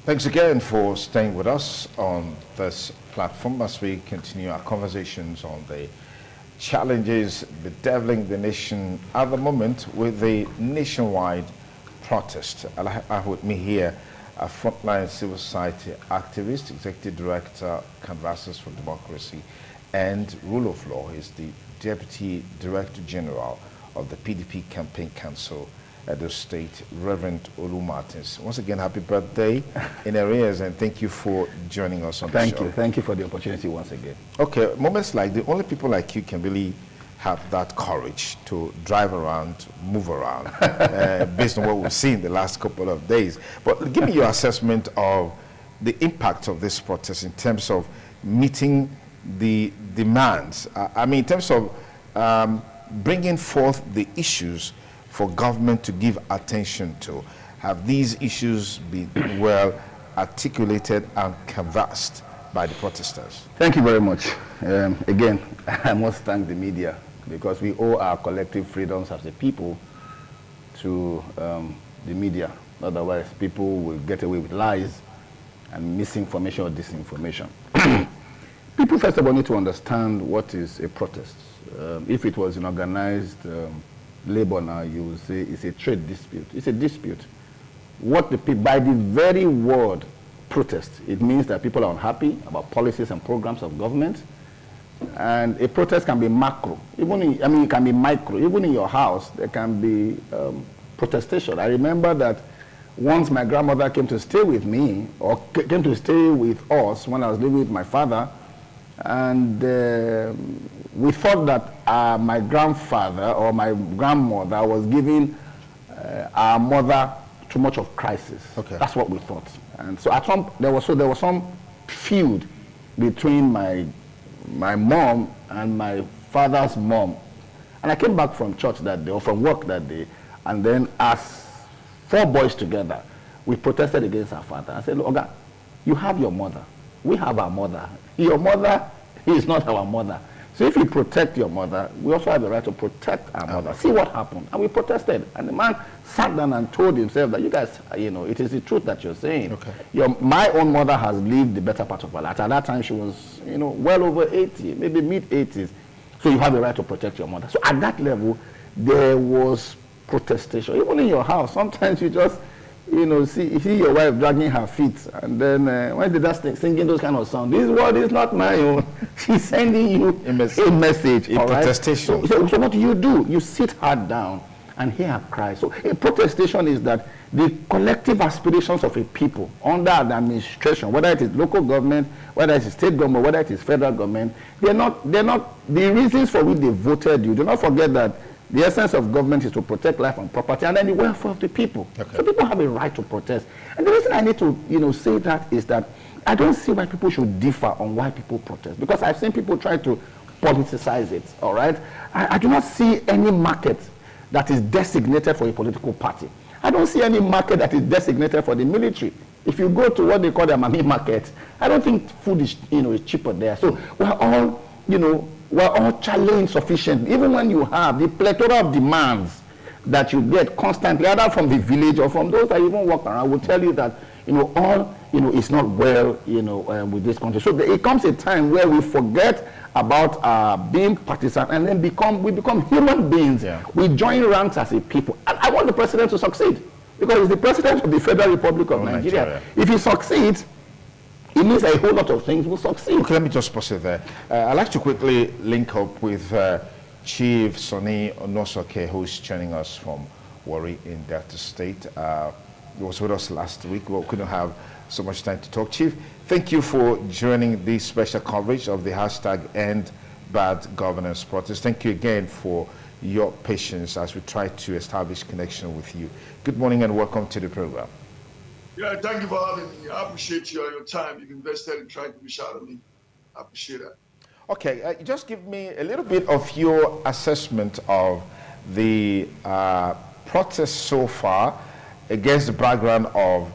Thanks again for staying with us on this platform as we continue our conversations on the challenges bedeviling the nation at the moment with the nationwide protest. I have with me here a frontline civil society activist, executive director, Canvassers for Democracy and Rule of Law. He's the Deputy Director General of the PDP Campaign Council at the state, Reverend Olu Martins. Once again, happy birthday in arrears, and thank you for joining us on the show. Thank you for the opportunity once again. Okay, moments like the only people like you can really have that courage to drive around, move around, based on what we've seen the last couple of days. But give me your assessment of the impact of this protest in terms of meeting the demands. I mean, in terms of bringing forth the issues for government to give attention to. Have these issues been well articulated and canvassed by the protesters? Thank you very much. Again, I must thank the media because we owe our collective freedoms as a people to the media. Otherwise, people will get away with lies and misinformation or disinformation. People, first of all, need to understand what is a protest. If it was an organized labor now, you will say it's a trade dispute. It's a dispute. What the by the very word protest, it means that people are unhappy about policies and programs of government. And a protest can be macro. It can be micro. Even in your house, there can be protestation. I remember that once my grandmother came to stay with me, or came to stay with us when I was living with my father, and we thought that my grandfather or my grandmother was giving our mother too much of crisis. Okay. That's what we thought. And so at some there was some feud between my mom and my father's mom. And I came back from church that day, or from work that day, and then as 4 boys together, we protested against our father. I said, look, Oga, you have your mother. We have our mother. Your mother is not our mother. So if you protect your mother, we also have the right to protect our mother. See what happened. And we protested. And the man sat down and told himself that you guys, it is the truth that you're saying. Okay. My own mother has lived the better part of her life. At that time, she was, well over 80, maybe mid-80s. So you have the right to protect your mother. So at that level, there was protestation. Even in your house, sometimes you just, see your wife dragging her feet, and then when they start singing those kind of songs, this word is not my own. She's sending you a message. A protestation. So what do? You sit her down and hear her cry. So a protestation is that the collective aspirations of a people under an administration, whether it is local government, whether it is state government, whether it is federal government, they're not the reasons for which they voted you. Do not forget that the essence of government is to protect life and property and then the welfare of the people. Okay. So people have a right to protest. And the reason I need to, say that is that I don't see why people should differ on why people protest. Because I've seen people try to politicize it, all right? I do not see any market that is designated for a political party. I don't see any market that is designated for the military. If you go to what they call the Amami market, I don't think food is, is cheaper there. So we're all, we're all challenged sufficiently, even when you have the plethora of demands that you get constantly, either from the village or from those that even walk around, will tell you that, all, is not well, with this country. So it comes a time where we forget about being partisan and then we become human beings. Yeah. We join ranks as a people. And I want the president to succeed because he's the president of the Federal Republic of Nigeria. If he succeeds, it means a whole lot of things will succeed. Okay, let me just pause it there. I'd like to quickly link up with Chief Sonny Onosoke, who's joining us from Warri in Delta State. He was with us last week, but we couldn't have so much time to talk. Chief, thank you for joining this special coverage of the hashtag End Bad Governance protest. Thank you again for your patience as we try to establish connection with you. Good morning and welcome to the program. Yeah, thank you for having me. I appreciate your time you've invested in trying to reach out to me. I appreciate that. Okay, just give me a little bit of your assessment of the protest so far against the background of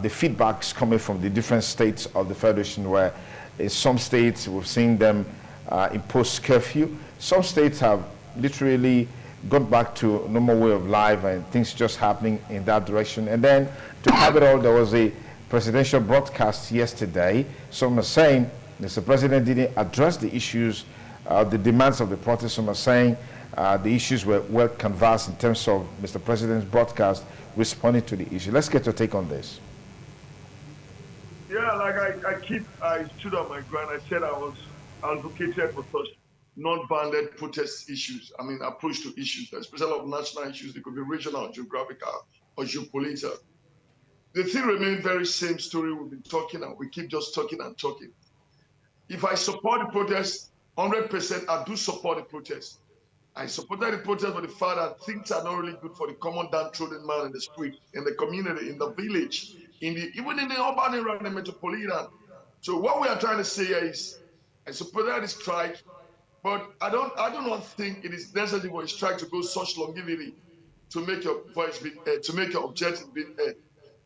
the feedbacks coming from the different states of the Federation, where in some states we've seen them impose curfew. Some states have literally gone back to a normal way of life and things just happening in that direction. And then to have it all, there was a presidential broadcast yesterday. Some are saying Mr. President didn't address the issues, the demands of the protest. Some are saying the issues were well canvassed in terms of Mr. President's broadcast responding to the issue. Let's get your take on this. Yeah, like I stood on my ground. I said I was advocated for such non-bounded protest issues. I mean, approach to issues, especially of national issues. They could be regional, geographical, or geopolitical. The thing remains very same story we've been talking, and we keep just talking and talking. If I support the protest, 100%, I do support the protest. I supported the protest for the fact that things are not really good for the common downtrodden man in the street, in the community, in the village, even in the urban area, in the metropolitan. So what we are trying to say here is, I supported the strike, but I don't think it is necessary for a strike to go such longevity to make your voice be to make your objective be heard.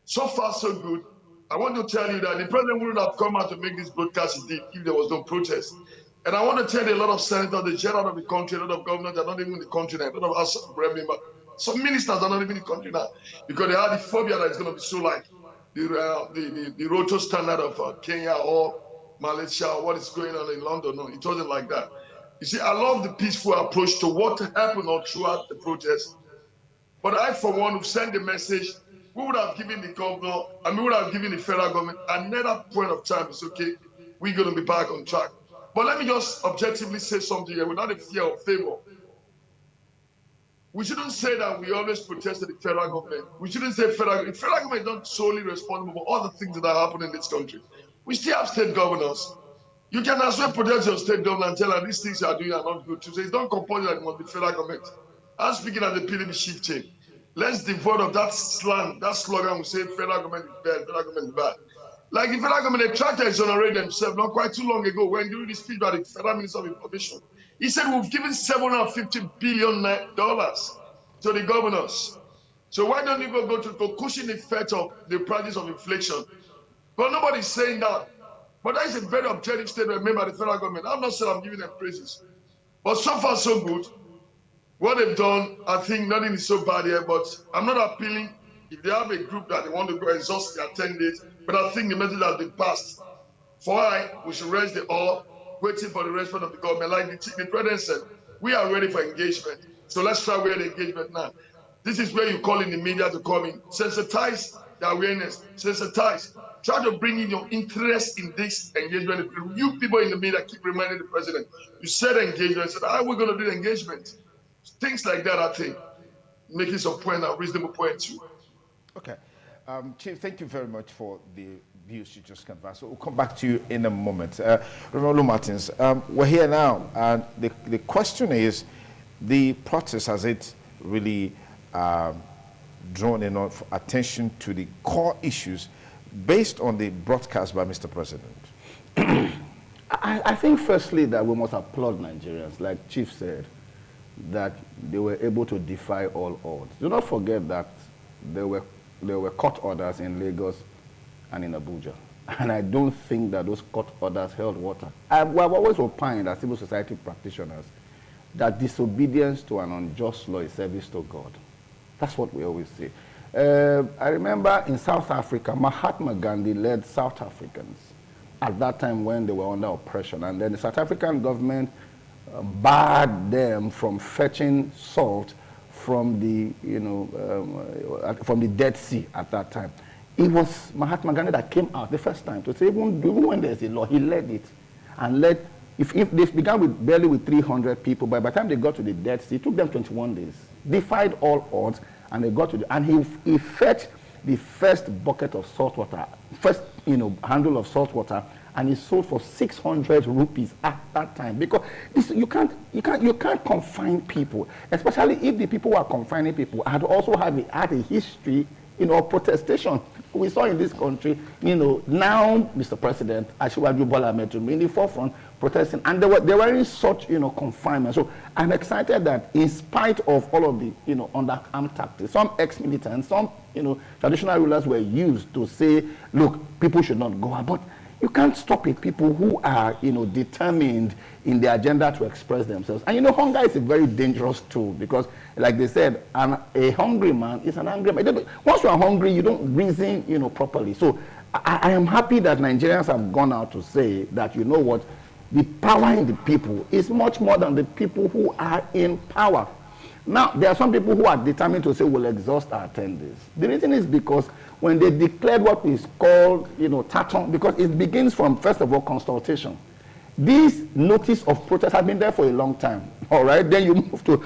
So far, so good. I want to tell you that the president wouldn't have come out to make this broadcast indeed if there was no protest. And I want to tell you a lot of senators, they jet out of the country, a lot of governors are not even in the country now, a lot of us members, some ministers are not even in the country now because they have the phobia that it's going to be so like the roto standard of Kenya or Malaysia or what is going on in London. No, it wasn't like that. You see, I love the peaceful approach to what happened all throughout the protest. But I, for one, would send the message, we would have given the governor, and we would have given the federal government another point of time. It's okay, we're going to be back on track. But let me just objectively say something here without a fear of favor. We shouldn't say that we always protested the federal government. We shouldn't say the federal government is not solely responsible for all the things that are happening in this country. We still have state governors. You can as well protest your state governor and tell her these things you are doing are not good. So it's not compulsory that it must be federal government. I'm speaking as the PDP chief chain. Let's devote of that slang, that slogan we say federal government is bad, federal government is bad. Like the federal government, they tried to exonerate themselves not quite too long ago when during the speech by the Federal Minister of Information. He said we've given $750 billion to the governors. So why don't you go to the cushion effect of the prices of inflation? But nobody's saying that. But that is a very objective statement made by the federal government. I'm not saying I'm giving them praises. But so far, so good. What they've done, I think nothing is so bad here, but I'm not appealing. If they have a group that they want to go exhaust their 10 days, but I think the message has been passed. For we should raise the all, waiting for the response of the government. Like the president said, we are ready for engagement. So let's try with the engagement now. This is where you call in the media to come in. Sensitize the awareness, sensitize. Try to bring in your interest in this engagement. You people in the media keep reminding the president, you said engagement, said, how are we going to do the engagement? Things like that, I think, making some point, a reasonable point too. Okay. Chief, thank you very much for the views you just canvassed. So we'll come back to you in a moment. Ronaldo Martins, we're here now, and the question is, the protest, has it really drawn enough attention to the core issues based on the broadcast by Mr. President? I think firstly that we must applaud Nigerians, like Chief said, that they were able to defy all odds. Do not forget that there were court orders in Lagos and in Abuja. And I don't think that those court orders held water. I've always opined as civil society practitioners that disobedience to an unjust law is service to God. That's what we always say. I remember in South Africa, Mahatma Gandhi led South Africans at that time when they were under oppression. And then the South African government barred them from fetching salt from the, from the Dead Sea at that time. It was Mahatma Gandhi that came out the first time to say, even when there's a law, he led it. And led, if they began barely with 300 people, but by the time they got to the Dead Sea, it took them 21 days. Defied all odds, and they got to and he fetched the first bucket of salt water, first handle of salt water, and he sold for 600 rupees at that time. Because you can't confine people, especially if the people who are confining people had also had a history, of protestation. We saw in this country, now Mr. President, Asiwaju Bola Ahmed Tinubu in the forefront protesting, and they were in such, confinement. So I'm excited that in spite of all of the, underarm tactics, some ex-militants, some, traditional rulers were used to say, look, people should not go out. But you can't stop it. People who are, determined in their agenda to express themselves. And, hunger is a very dangerous tool because, like they said, a hungry man is an angry man. Once you are hungry, you don't reason, properly. So I am happy that Nigerians have gone out to say that, you know what, the power in the people is much more than the people who are in power. Now, there are some people who are determined to say, we'll exhaust our 10 days. The reason is because when they declared what is called, taton, because it begins from, first of all, consultation. This notice of protest has been there for a long time, all right? Then you move to,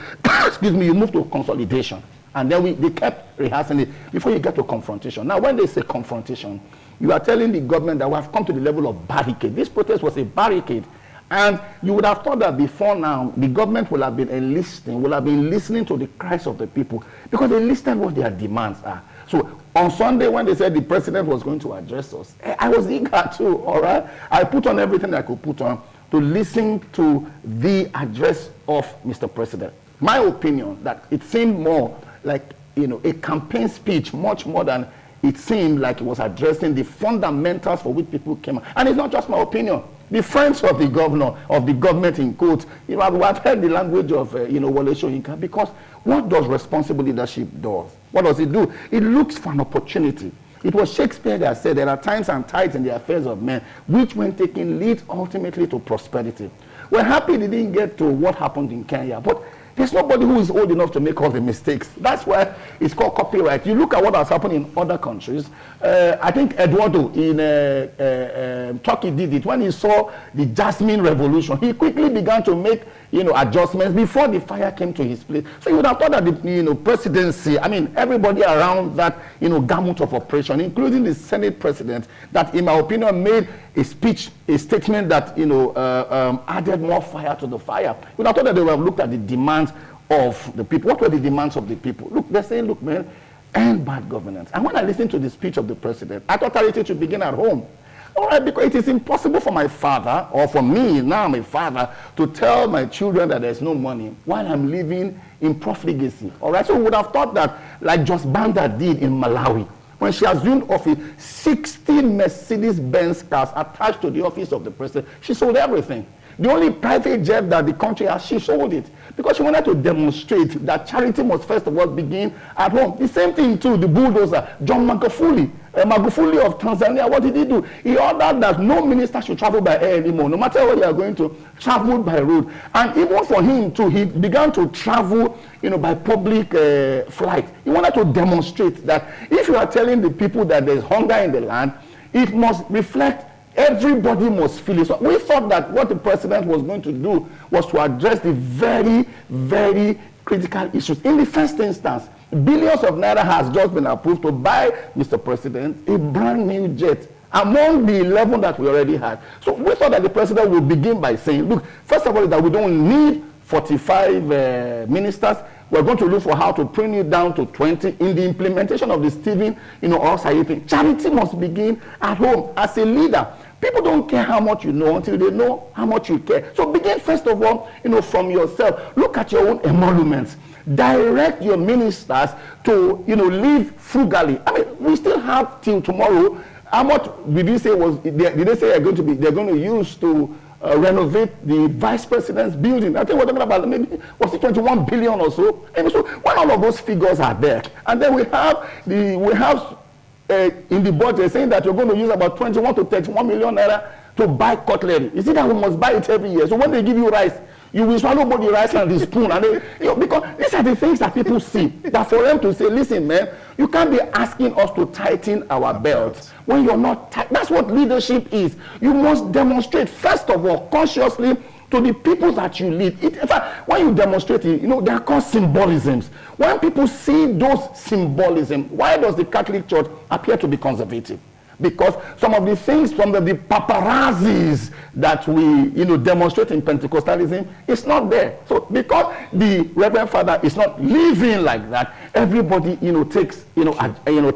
you move to consolidation. And then they kept rehearsing it before you get to confrontation. Now, when they say confrontation, you are telling the government that we have come to the level of barricade. This protest was a barricade. And you would have thought that before now, the government will have been enlisting, will have been listening to the cries of the people, because they listened what their demands are. So on Sunday, when they said the president was going to address us, I was eager too, all right? I put on everything I could put on to listen to the address of Mr. President. My opinion, that it seemed more like, a campaign speech, much more than it seemed like it was addressing the fundamentals for which people came. And it's not just my opinion. The friends of the governor, of the government in quotes, I've heard the language of, Wole Soyinka, because what does responsible leadership do? What does it do? It looks for an opportunity. It was Shakespeare that said there are times and tides in the affairs of men, which when taken lead ultimately to prosperity. We're happy they didn't get to what happened in Kenya, but there's nobody who is old enough to make all the mistakes. That's why it's called copyright. You look at what has happened in other countries. I think Eduardo in Turkey did it. When he saw the Jasmine Revolution, he quickly began to make adjustments before the fire came to his place. So you would have thought that the presidency, everybody around that gamut of operation, including the Senate president, that in my opinion made a speech, a statement that added more fire to the fire. You would have thought that they would have looked at the demands of the people. What were the demands of the people? Look, they're saying, look, man, end bad governance. And when I listened to the speech of the president, I thought it should begin at home. All right, because it is impossible for my father, or for me, now my father, to tell my children that there's no money while I'm living in profligacy. All right, so we would have thought that, like Just Banda did in Malawi, when she assumed office, 16 Mercedes-Benz cars attached to the office of the president. She sold everything. The only private jet that the country has, she sold it. Because she wanted to demonstrate that charity must first of all begin at home. The same thing too, the bulldozer, John Magufuli of Tanzania, what did he do? He ordered that no minister should travel by air anymore. No matter where you are going to, travel by road. And even for him too, he began to travel by public flight. He wanted to demonstrate that if you are telling the people that there's hunger in the land, it must reflect. Everybody must feel it. So we thought that what the president was going to do was to address the very, very critical issues. In the first instance, billions of naira has just been approved to buy, Mr. President, a brand new jet among the 11 that we already had. So we thought that the president would begin by saying, look, first of all, that we don't need 45 ministers. We're going to look for how to bring it down to 20 in the implementation of the Stephen, thing. Charity must begin at home as a leader. People don't care how much you know until they know how much you care. So begin first of all, from yourself. Look at your own emoluments. Direct your ministers to, live frugally. We still have till tomorrow. How much did they say they're going to use to renovate the vice president's building? I think we're talking about maybe, was it 21 billion or so? And so when all of those figures are there, and then we have in the budget saying that you're going to use about 21 to 31 million naira to buy cutlery. You see that we must buy it every year. So when they give you rice, you will swallow both the rice and the spoon. And because these are the things that people see. That for them to say, listen, man, you can't be asking us to tighten our belts when you're not tight. That's what leadership is. You must demonstrate, first of all, consciously to the people that you lead. In fact, when you demonstrate it, they are called symbolisms. When people see those symbolisms, why does the Catholic Church appear to be conservative? Because some of the things from the paparazzis that we demonstrate in Pentecostalism is not there. So because the Reverend Father is not living like that, everybody takes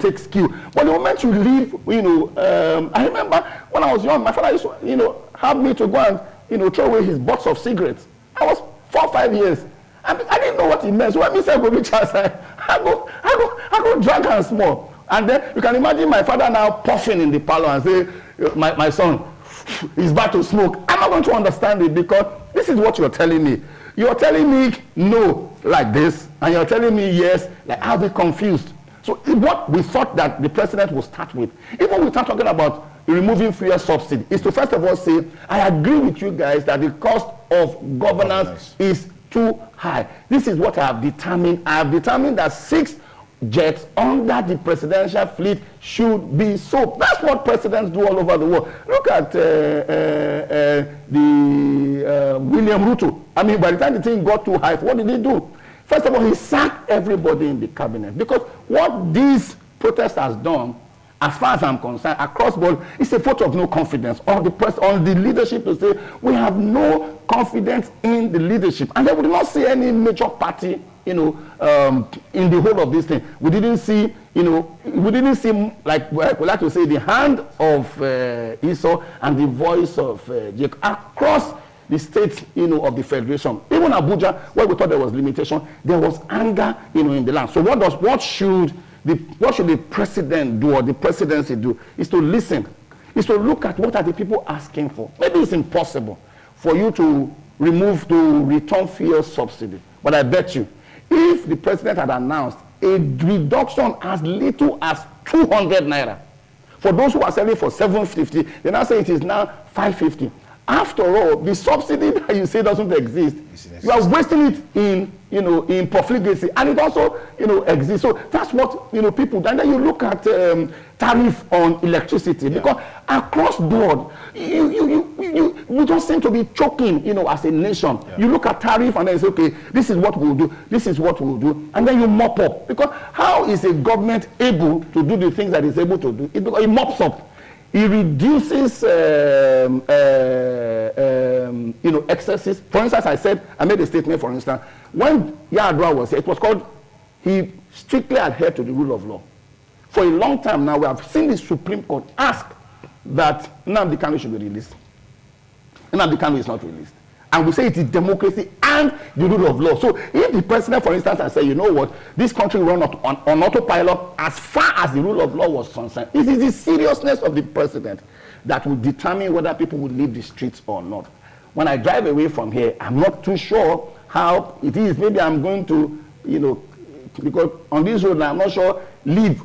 takes cue. But the moment you leave, I remember when I was young, my father used to have me to go and throw away his box of cigarettes. I was 4 or 5 years. I didn't know what it meant. So when me said go reach outside, I go drag and small. And then you can imagine my father now puffing in the parlor and say, my son, he's about to smoke. I'm not going to understand it because this is what you're telling me. You're telling me no like this, and you're telling me yes, like I'll be confused. So what we thought that the president would start with, even we start talking about removing fuel subsidy, is to first of all say, I agree with you guys that the cost of governance is too high. This is what I have determined. I have determined that 6 jets under the presidential fleet should be sold. That's what presidents do all over the world. Look at William Ruto. I mean, by the time the thing got too high, what did he do? First of all, he sacked everybody in the cabinet, because what this protest has done, as far as I'm concerned, across board, it's a vote of no confidence on the leadership, to say we have no confidence in the leadership, and then we did not see any major party, in the whole of this thing. We didn't see, like we like to say, the hand of Esau and the voice of Jacob across the states, of the federation. Even Abuja, where we thought there was limitation, there was anger, in the land. So what should the president do, or the presidency do? Is to listen, is to look at what are the people asking for. Maybe it's impossible for you to return fuel subsidy, but I bet you, if the president had announced a reduction as little as 200 naira, for those who are selling for 750, they now say it is now 550. After all, the subsidy that you say doesn't exist, you are wasting it in profligacy, and it also, exists. So that's what, people do. And then you look at tariff on electricity, because across board, we don't seem to be choking, as a nation. You look at tariff and then say, okay, this is what we'll do, this is what we'll do, and then you mop up. Because how is a government able to do the things that it's able to do? Because it mops up. It reduces, excesses. For instance, I made a statement, for instance, when Yar'Adua was here, it was called, he strictly adhered to the rule of law. For a long time now, we have seen the Supreme Court ask that Nnamdi Kanu should be released. Nnamdi Kanu is not released. And we say it is democracy and the rule of law. So if the president, for instance, has said, you know what, this country run on autopilot as far as the rule of law was concerned, it is the seriousness of the president that will determine whether people will leave the streets or not. When I drive away from here, I'm not too sure how it is. Maybe I'm going to, because on this road, I'm not sure, we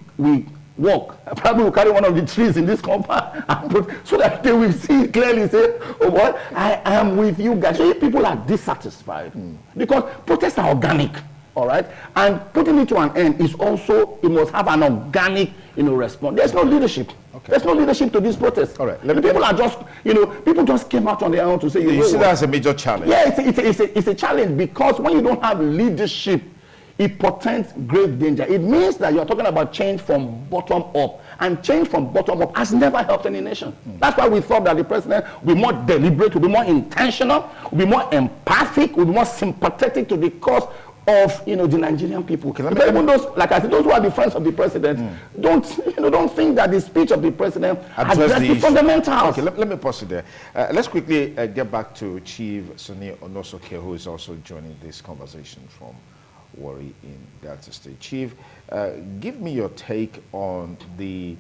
walk. I probably will carry one of the trees in this compound and put, so that they will see clearly, say, oh, what? I am with you guys. So if people are dissatisfied, because protests are organic, all right? And putting it to an end is also, it must have an organic, response. There's no leadership. Okay. There's no leadership to this protest. All right. People are just, people just came out on their own to say, you see, that's a major challenge. Yeah, it's a challenge, because when you don't have leadership, it portends great danger. It means that you're talking about change from bottom up, and change from bottom up has never helped any nation. That's why we thought that the president will be more deliberate, will be more intentional, will be more empathic, will be more sympathetic to the cause of the Nigerian people. Okay, even those, like I said, those who are the friends of the president, don't think that the speech of the president addressed the fundamentals. Okay, let me pause it there. Let's quickly get back to Chief Sunny Onosoke, who is also joining this conversation from Warri in Delta State. Chief, give me your take on the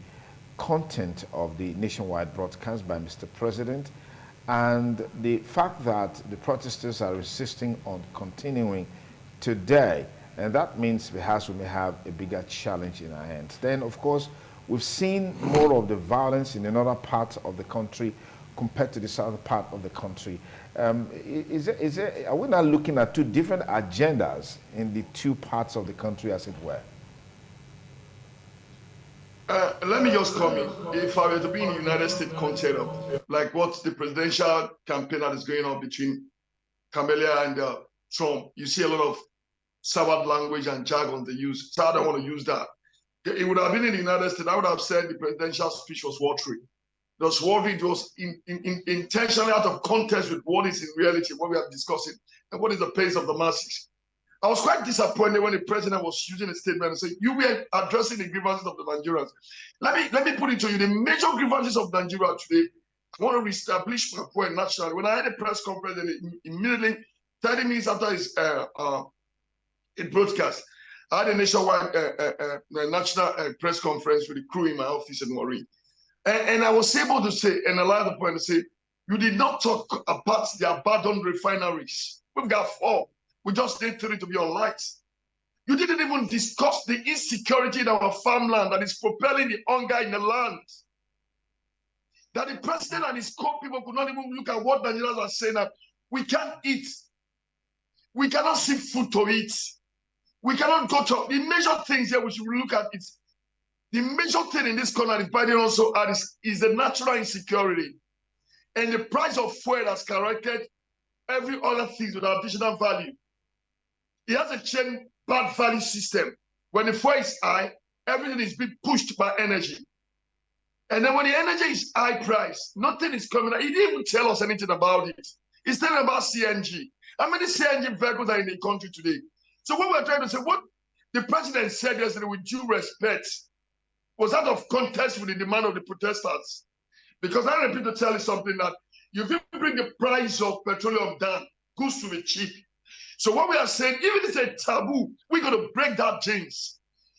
content of the nationwide broadcast by Mr. President, and the fact that the protesters are insisting on continuing today, and that means perhaps we may have a bigger challenge in our hands. Then, of course, we've seen more of the violence in another part of the country compared to the southern part of the country. Are we not looking at two different agendas in the two parts of the country, as it were? Let me just come in. If I were to be in the United States context of like what the presidential campaign that is going on between Kamala and Trump, you see a lot of savage language and jargon they use. So I don't want to use that. It would have been in the United States, I would have said the presidential speech was watery. It was intentionally out of context with what is in reality, what we are discussing, and what is the pace of the masses. I was quite disappointed when the president was using a statement and saying, you were addressing the grievances of the Nigerians. Let me put it to you, the major grievances of Nigeria today, I want to reestablish my point nationally. When I had a press conference, immediately, 30 minutes after his broadcast, I had a nationwide national press conference with the crew in my office in Warri. And I was able to say, and allow the point to say, you did not talk about the abandoned refineries. We've got 4. We just need 3 to be on lights. You didn't even discuss the insecurity in our farmland that is propelling the hunger in the land. That the president and his core people could not even look at what Nigerians are saying that we can't eat. We cannot see food to eat. We cannot go to the major things here we should look at it. The major thing in this corner is Biden also is the natural insecurity. And the price of fuel has corrected every other thing with additional value. It has a chain bad value system. When the fuel is high, everything is being pushed by energy. And then when the energy is high price, nothing is coming out. He didn't even tell us anything about it. He's telling about CNG. How many CNG vehicles are in the country today? So what we're trying to say, what the president said yesterday with due respect, was out of context with the demand of the protesters. Because I repeat to tell you something that if you bring the price of petroleum down, goods to be cheap. So what we are saying, even if it's a taboo, we're going to break that jinx.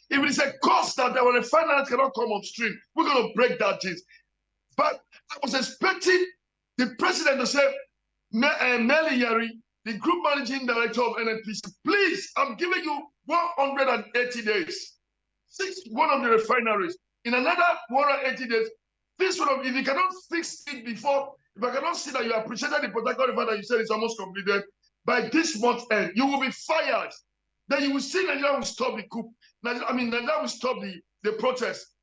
If it is a cost that our refineries cannot come upstream, we're going to break that jinx. But I was expecting the president to say, Melly Yari, the group managing director of NNPC, please, I'm giving you 180 days. Fix one of the refineries. In another 180 days, fix one of, if you cannot fix it before, if I cannot see that you appreciated the Port Harcourt refinery, you said it's almost completed, by this month's end, you will be fired. Then you will see Nigeria will stop the coup. Nigeria will stop the protest.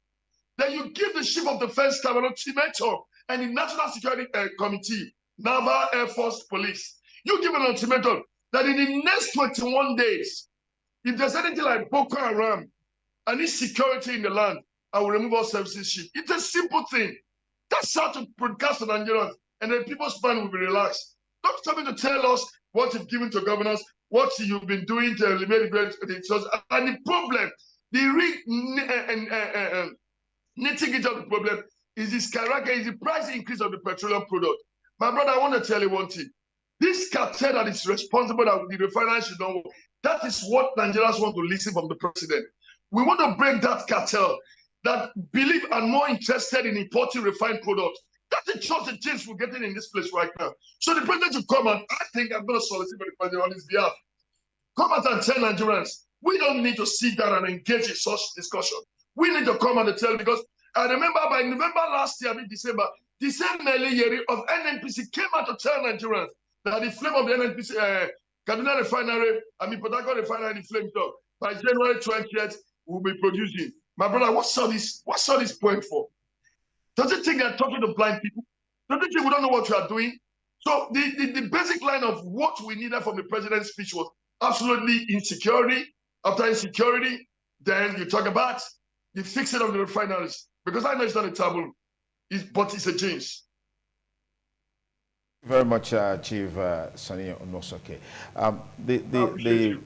Then you give the chief of defense staff an ultimatum and the National Security Committee, Naval, Air Force, Police. You give an ultimatum that in the next 21 days, if there's anything like Boko Haram, and insecurity in the land, I will remove all services ship. It's a simple thing. That's how to broadcast to Nigerians, and then people's mind will be relaxed. Don't tell me to tell us what you've given to governors, what you've been doing to eliminate the source. And the problem, the knitting it of the problem is this skyrocket, is the price increase of the petroleum product. My brother, I want to tell you one thing. This cartel that is responsible that the refineries should not work, that is what Nigerians want to listen from the president. We want to break that cartel that believe and more interested in importing refined products. That's just the change we're getting in this place right now. So the president should come and I think I'm going to solicit the president on his behalf. Come out and tell Nigerians, we don't need to sit down and engage in such discussion. We need to come and tell, because I remember by November last year, December, the same Yeri of NNPC came out to tell Nigerians that the flame of the NNPC, Kaduna refinery, Port Harcourt refinery, the flame top. By January 20th, we'll be producing. My brother, what's all this point for? Does it think they're talking to blind people? Does it think we don't know what we are doing? So the basic line of what we needed from the president's speech was absolutely insecurity. After insecurity, then you talk about the fixing of the refineries. Because I know it's not a taboo, but it's a change. Very much, Chief Sonny Onosoke. The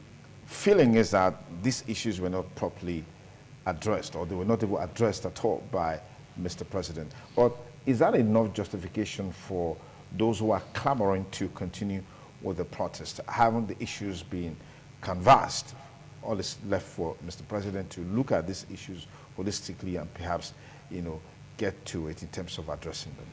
feeling is that these issues were not properly addressed, or they were not even addressed at all by Mr. President. But is that enough justification for those who are clamoring to continue with the protest? Haven't the issues been canvassed? All is left for Mr. President to look at these issues holistically and perhaps, get to it in terms of addressing them.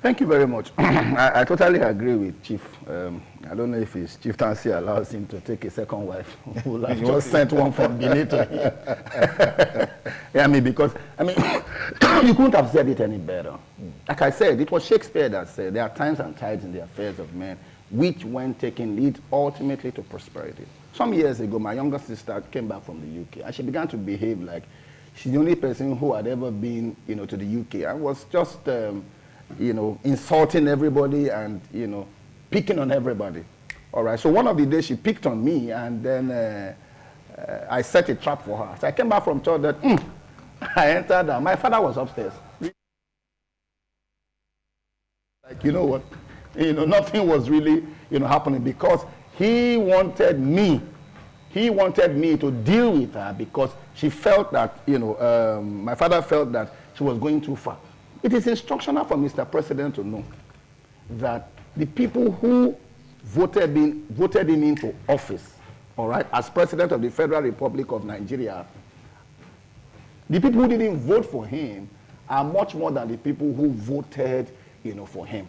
Thank you very much. I totally agree with Chief. I don't know if his chieftaincy allows him to take a second wife. We'll have just sent one from Benin to him. Yeah, because you couldn't have said it any better. Like I said, it was Shakespeare that said, there are times and tides in the affairs of men, which when taken lead ultimately to prosperity. Some years ago, my younger sister came back from the UK, and she began to behave like she's the only person who had ever been, to the UK. I was just, insulting everybody and, picking on everybody. All right, so one of the days she picked on me, and then I set a trap for her. So I came back from church that, I entered, my father was upstairs. Like, you know what? Nothing was really, happening, because he wanted me to deal with her because she felt that, my father felt that she was going too far. It is instructional for Mr. President to know that the people who voted him into office, all right, as President of the Federal Republic of Nigeria, the people who didn't vote for him are much more than the people who voted, for him.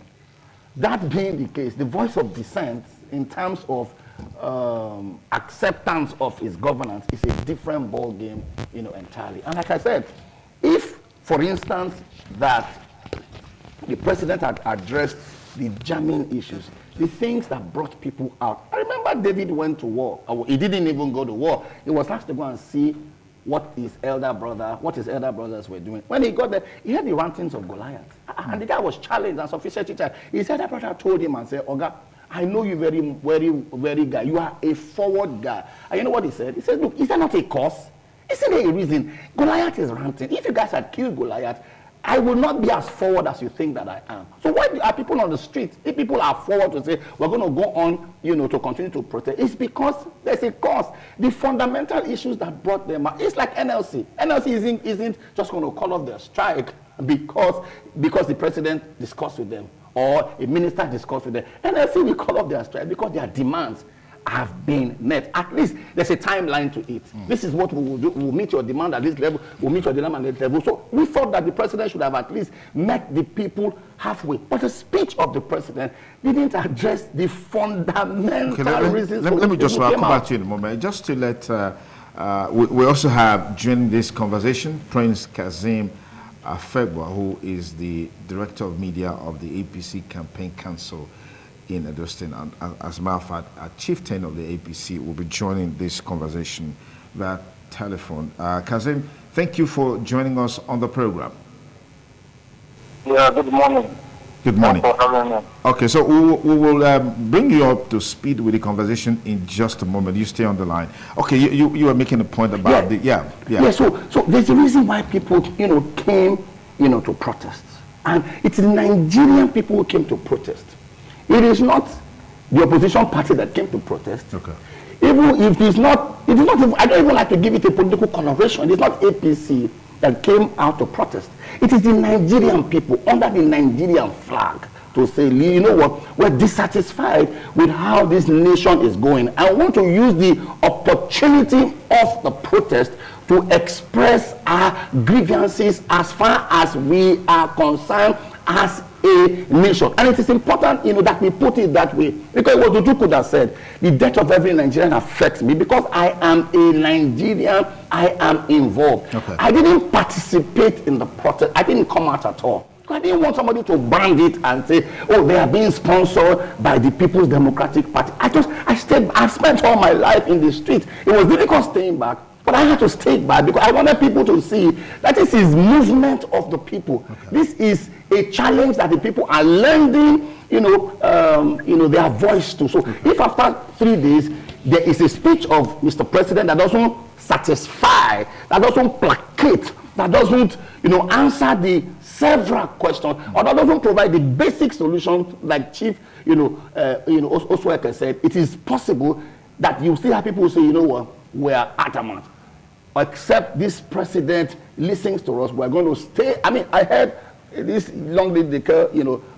That being the case, the voice of dissent in terms of acceptance of his governance is a different ball game, entirely. And like I said, if, for instance, that the president had addressed the jamming issues, the things that brought people out. I remember David went to war. He didn't even go to war. He was asked to go and see what his elder brothers were doing. When he got there, he heard the rantings of Goliath. And the guy was challenged and sufficiently challenged. His elder brother told him and said, Oga, I know you very, very, very guy. You are a forward guy. And you know what he said? He said, look, is there not a cause? Isn't there a reason? Goliath is ranting. If you guys had killed Goliath, I will not be as forward as you think that I am. So why are people on the street, if people are forward to say, we're going to go on, to continue to protest, it's because there's a cause. The fundamental issues that brought them out, it's like NLC. NLC isn't just going to call off their strike because the president discussed with them or a minister discussed with them. NLC will call off their strike because their demands have been met. At least there's a timeline to it. This is what we will do. We'll meet your demand at this level. We'll meet your demand at this level. So we thought that the president should have at least met the people halfway. But the speech of the president didn't address the fundamental reasons. Let me just come back to you in a moment. Just to let, we also have joining this conversation, Prince Kazim Afegwa, who is the Director of Media of the APC Campaign Council in Edo State, and as a matter of fact, a chieftain of the APC will be joining this conversation via telephone. Kazim, thank you for joining us on the program. Yeah, good morning. Good morning. Thanks for having me. Okay, so we will bring you up to speed with the conversation in just a moment. You stay on the line. Okay, you were making a point about So there's a reason why people, came, to protest. And it's the Nigerian people who came to protest. It is not the opposition party that came to protest. Okay. Even if it's not, I don't even like to give it a political connotation. It's not APC that came out to protest. It is the Nigerian people under the Nigerian flag to say, you know what, we're dissatisfied with how this nation is going. I want to use the opportunity of the protest to express our grievances as far as we are concerned as a nation. And it is important, that we put it that way. Because what Dudu could have said, the death of every Nigerian affects me because I am a Nigerian, I am involved. Okay. I didn't participate in the protest. I didn't come out at all. I didn't want somebody to brand it and say, oh, they are being sponsored by the People's Democratic Party. I've spent all my life in the street. It was difficult staying back. But I had to stay back because I wanted people to see that this is movement of the people. Okay. This is a challenge that the people are lending, their voice to. So if after 3 days there is a speech of Mr. President that doesn't satisfy, that doesn't placate, that doesn't, answer the several questions, or that doesn't provide the basic solution, like Chief, Osweka said, it is possible that you still have people who say, you know what, we are adamant. Except this president listens to us, we're going to stay. I mean, I heard this long lady,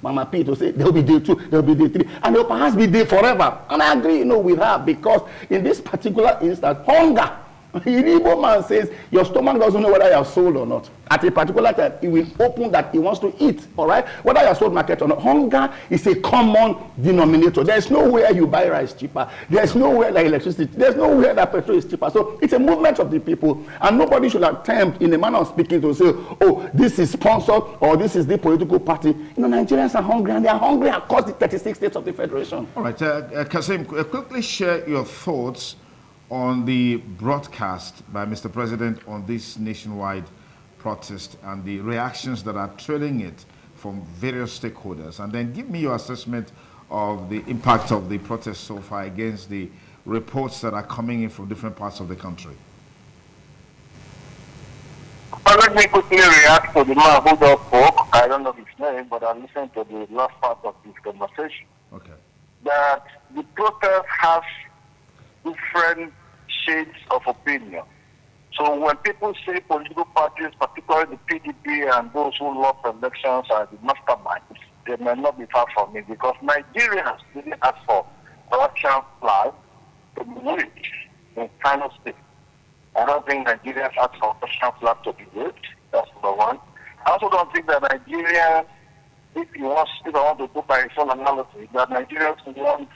Mama P, to say there'll be day 2, there'll be day 3, and there'll perhaps be day forever. And I agree, with her, because in this particular instance, hunger. The Igbo man says your stomach doesn't know whether you are sold or not. At a particular time, it will open that it wants to eat, all right? Whether you are sold market or not. Hunger is a common denominator. There's nowhere you buy rice cheaper. There's nowhere that electricity. There's nowhere that petrol is cheaper. So it's a movement of the people. And nobody should attempt, in a manner of speaking, to say, oh, this is sponsored or this is the political party. Nigerians are hungry, and they are hungry across the 36 states of the Federation. All right, Kazim, quickly share your thoughts on the broadcast by Mr. President on this nationwide protest and the reactions that are trailing it from various stakeholders. And then give me your assessment of the impact of the protest so far against the reports that are coming in from different parts of the country. Well, let me quickly react to the man who just spoke. I don't know his name, but I listened to the last part of this conversation. Okay. That the protest has different shades of opinion. So when people say political parties, particularly the PDP and those who lost elections are the masterminds, they may not be far from me, because Nigerians didn't ask for Russian flag to be waved in Kano State. I don't think Nigerians asked for Russian flag to be waved. That's number one. I also don't think that Nigerians, if I want to go by its own analysis, that Nigerians want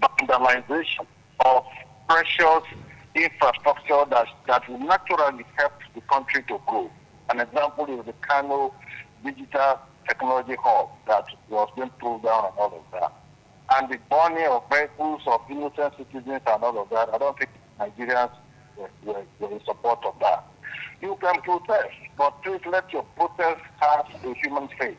vandalization of precious infrastructure that will naturally help the country to grow. An example is the Kano Digital Technology Hub that was being pulled down and all of that. And the burning of vehicles of innocent citizens and all of that, I don't think Nigerians were in support of that. You can protest, but please let your protest have a human face.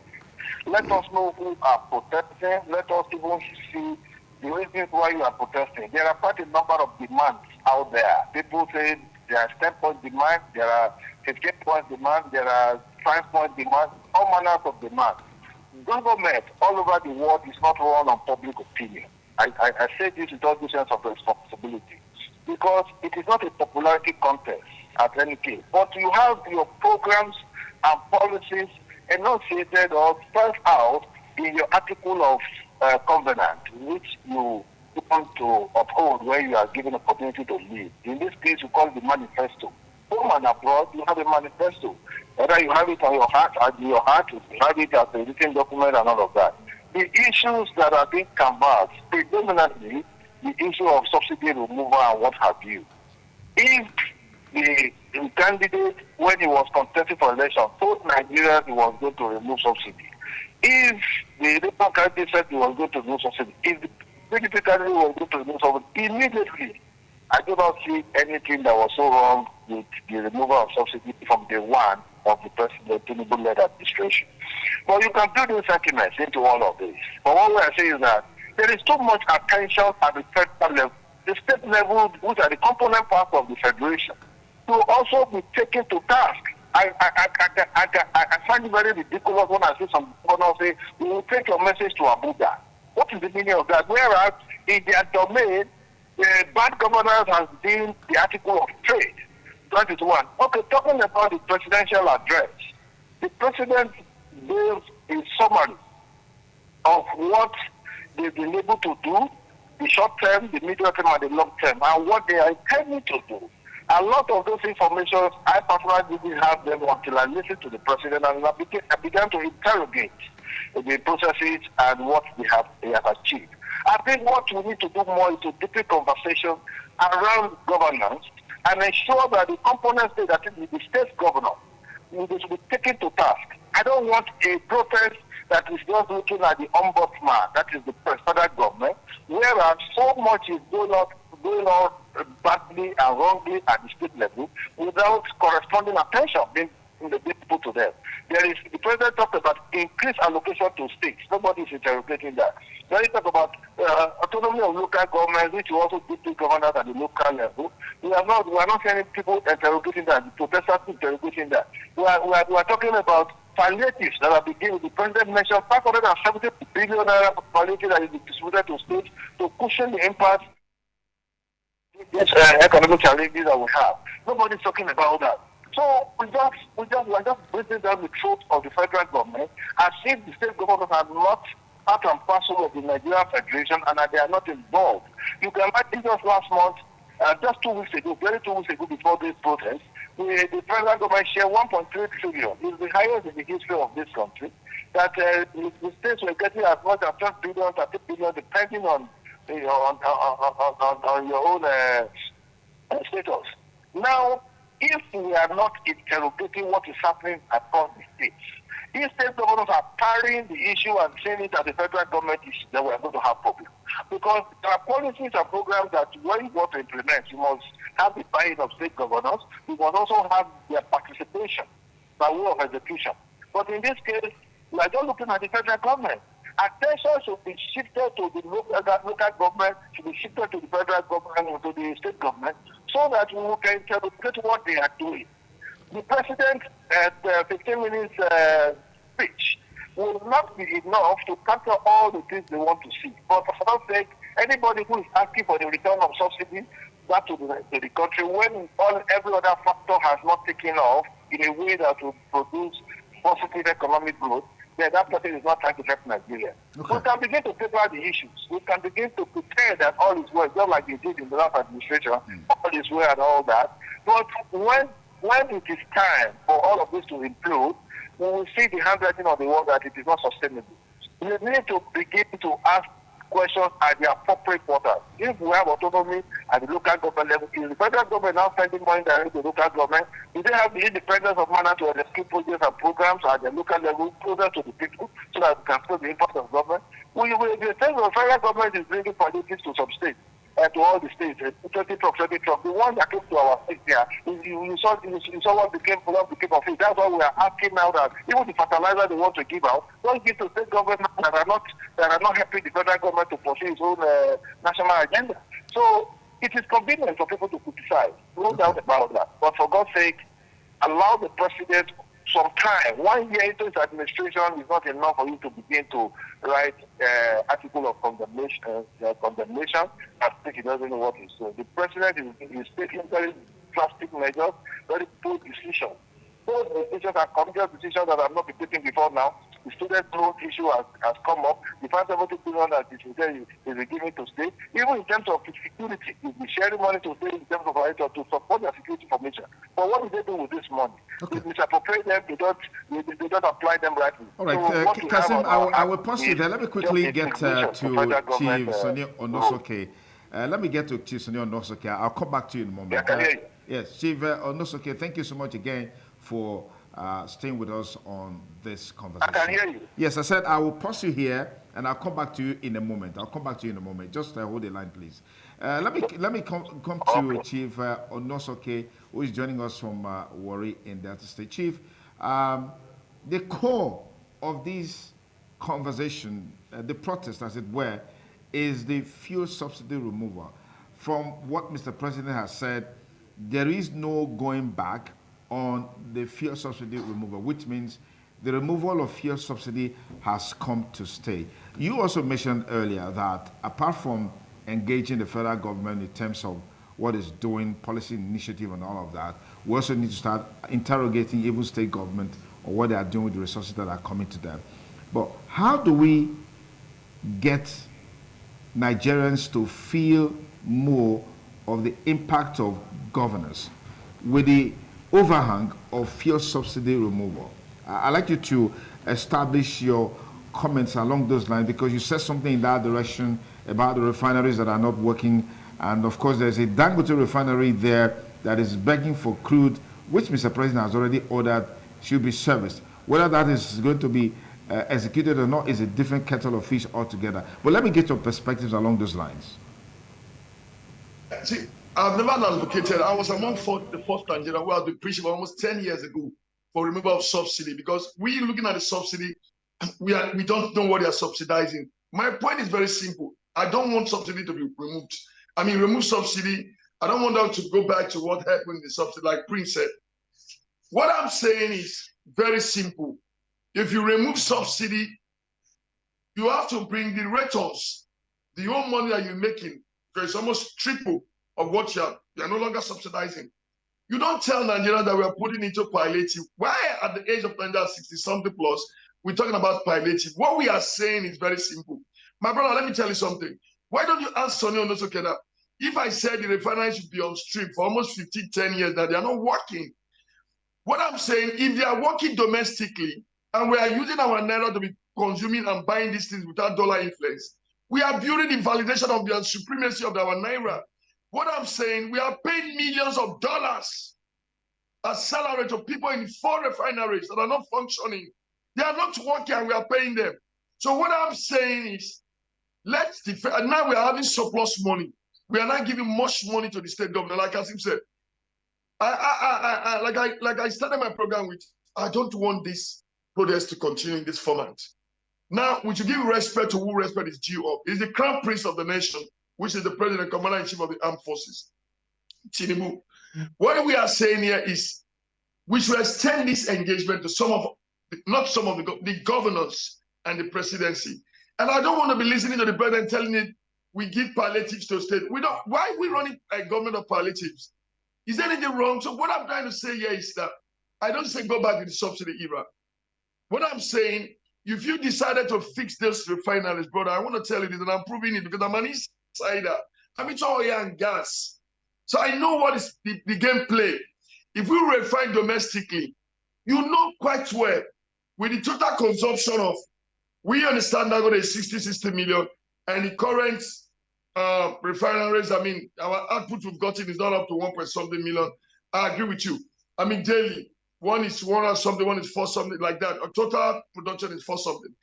Let us know who are protesting. Let us even see the reasons why you are protesting. There are quite a number of demands out there. People say there are 10-point demand, there are 15-point demand, there are 5-point demand, all manners of demand. Government all over the world is not run on public opinion. I say this with all the sense of responsibility because it is not a popularity contest at any case. But you have your programs and policies enunciated or spelled out in your article of covenant, which you want to uphold where you are given opportunity to live. In this case, you call it the manifesto. Home and abroad, you have a manifesto. Whether you have it on your heart, you have it as a written document and all of that. The issues that are being canvassed, predominantly the issue of subsidy removal and what have you. If the candidate, when he was contesting for election, told Nigerians he was going to remove subsidy, if the Labour candidate said he was going to remove subsidy, if the PDP candidate was going to remove subsidy, immediately, I do not see anything that was so wrong with the removal of subsidy from day one of the President Tinubu-led administration. But you can build in sentiments into all of this. But what we are saying is that there is too much attention at the federal level, the state level, which are the component parts of the federation, to also be taken to task. I find it very ridiculous when I see some governors say, we will take your message to Abuja. What is the meaning of that? Whereas in their domain, the bad governance has been the article of trade. That is one. Okay, talking about the presidential address, the president gave a summary of what they've been able to do, the short term, the medium term, and the long term, and what they are intending to do. A lot of those information, I personally didn't have them until I listened to the president and I began to interrogate the processes and what they have achieved. I think what we need to do more is to deepen conversation around governance and ensure that the component state, that is the state governor, will be taken to task. I don't want a protest that is just looking at the ombudsman, that is the federal government, whereas so much is going on badly and wrongly at the state level without corresponding attention being put to them. The president talked about increased allocation to states. Nobody is interrogating that. Then he talked about autonomy of local governments, which will also deeply govern at the local level. We are not seeing people interrogating that. The protesters interrogating that. We are talking about palliatives that are beginning. The president mentioned 570 billion naira palliative that is distributed to states to cushion the impact of these economic challenges that we have. Nobody's talking about that. So we are just breaking down the truth of the federal government as if the state governments are not part and parcel of the Nigerian Federation and that they are not involved. You can imagine just last month, just 2 weeks ago, before this protest, the federal government shared 1.3 trillion. It's the highest in the history of this country. That the states were getting as much as 12 billion, 30 billion, depending on your own status. Now, if we are not interrogating what is happening across the states, if state governors are parrying the issue and saying it at the federal government, then we are going to have problems. Because there are policies and programs that when you want to implement, you must have the buy-in of state governors. You must also have their participation by way of execution. But in this case, we are just looking at the federal government. Attention should be shifted to the local government, should be shifted to the federal government or to the state government, so that we can interpret what they are doing. The president at 15 minutes speech will not be enough to capture all the things they want to see. But for God's sake, anybody who is asking for the return of subsidy back to the country when every other factor has not taken off in a way that will produce positive economic growth, then that person is not trying to help Nigeria. Okay. We can begin to paper the issues. We can begin to pretend that all is well, just like they did in the last administration, all is well and all that. But when it is time for all of this to improve, we will see the handwriting on the wall that it is not sustainable. We need to begin to ask questions at the appropriate quarters. If we have autonomy at the local government level, is the federal government now spending money directly to the local government? Do they have the independence of manner to execute projects and programs at the local level, closer to the people, so that we can feel the impact of government? The federal government is bringing politics to some states. To all the states, 20 trucks. The one that came to our state here, you saw what became of it. That's why we are asking now that even the fertilizer they want to give out, don't give to state government that are not helping the federal government to pursue its own national agenda. So it is convenient for people to criticize, no doubt about that. But for God's sake, allow the president some time. 1 year into his administration is not enough for you to begin to write article of condemnation. I think he doesn't know what he's doing. The president is taking very drastic measures, very bold decisions. Those decisions are courageous decisions that have not been taken before now. The student loan issue has come up. The 570 billion that is given to state, even in terms of security, the sharing money to state in terms of to support their security formation. But what do they do with this money? Okay. They misappropriate them. They don't apply them rightly. All right, So Kasim, I will pause you there. Let me quickly get to Chief Sonny Onosoke. Let me get to Chief Sonny Onosoke. I'll come back to you in a moment. Yeah, I can hear you. Yes, Chief Onosoke, thank you so much again for staying with us on this conversation. I can hear you. Yes, I said I will pause you here and I'll come back to you in a moment. Just hold the line, please. Let me come to Chief Onosoke, who is joining us from Warri in Delta State. Chief, the core of this conversation, the protest, as it were, is the fuel subsidy removal. From what Mr. President has said, there is no going back on the fuel subsidy removal, which means the removal of fuel subsidy has come to stay. You also mentioned earlier that apart from engaging the federal government in terms of what is doing, policy initiative and all of that, we also need to start interrogating even state government on what they are doing with the resources that are coming to them. But how do we get Nigerians to feel more of the impact of governance with the overhang of fuel subsidy removal? I'd like you to establish your comments along those lines, because you said something in that direction about the refineries that are not working. And of course, there's a Dangote refinery there that is begging for crude, which Mr. President has already ordered should be serviced. Whether that is going to be executed or not is a different kettle of fish altogether. But let me get your perspectives along those lines. See, I've never advocated. I was among the first Nigerian who has been preaching almost 10 years ago for removal of subsidy, because we looking at the subsidy, we don't know what they are subsidizing. My point is very simple. I don't want subsidy to be removed. I mean, remove subsidy. I don't want them to go back to what happened in the subsidy, like Prince said. What I'm saying is very simple. If you remove subsidy, you have to bring the returns, the whole money that you're making, because it's almost triple of what you're no longer subsidizing. You don't tell Nigeria that we are putting into palliative. Why at the age of 60-something plus, we're talking about palliative? What we are saying is very simple. My brother, let me tell you something. Why don't you ask Sonny Onosoke that if I said the refinery should be on stream for almost 10 years now, they are not working. What I'm saying, if they are working domestically and we are using our Naira to be consuming and buying these things without dollar influence, we are building the validation of the supremacy of our Naira. What I'm saying, we are paying millions of dollars as salary to people in 4 refineries that are not functioning. They are not working and we are paying them. So what I'm saying is, now we are having surplus money. We are not giving much money to the state government. Like Kasim said, like I started my program with, I don't want this protest to continue in this format. Now, we should give respect to who respect is due of. It's the crown prince of the nation, which is the president, commander-in-chief of the armed forces, Tinubu. What we are saying here is we should extend this engagement to the governors and the presidency. And I don't want to be listening to the president telling it we give palliatives to state. Why are we running a government of palliatives? Is there anything wrong? So what I'm trying to say here is that I don't say go back to the subsidy era. What I'm saying, if you decided to fix this refineries, brother, I want to tell you this, and I'm proving it because I'm an insider. I'm into oil and gas. So I know what is the gameplay. If we refine domestically, you know quite well, with the total consumption of, we understand that is 60 million, and the current refineries, I mean, our output we've gotten is not up to 1.something million. I agree with you. I mean, daily, one is 1 something, one is 4 something, like that. Our total production is 4 something.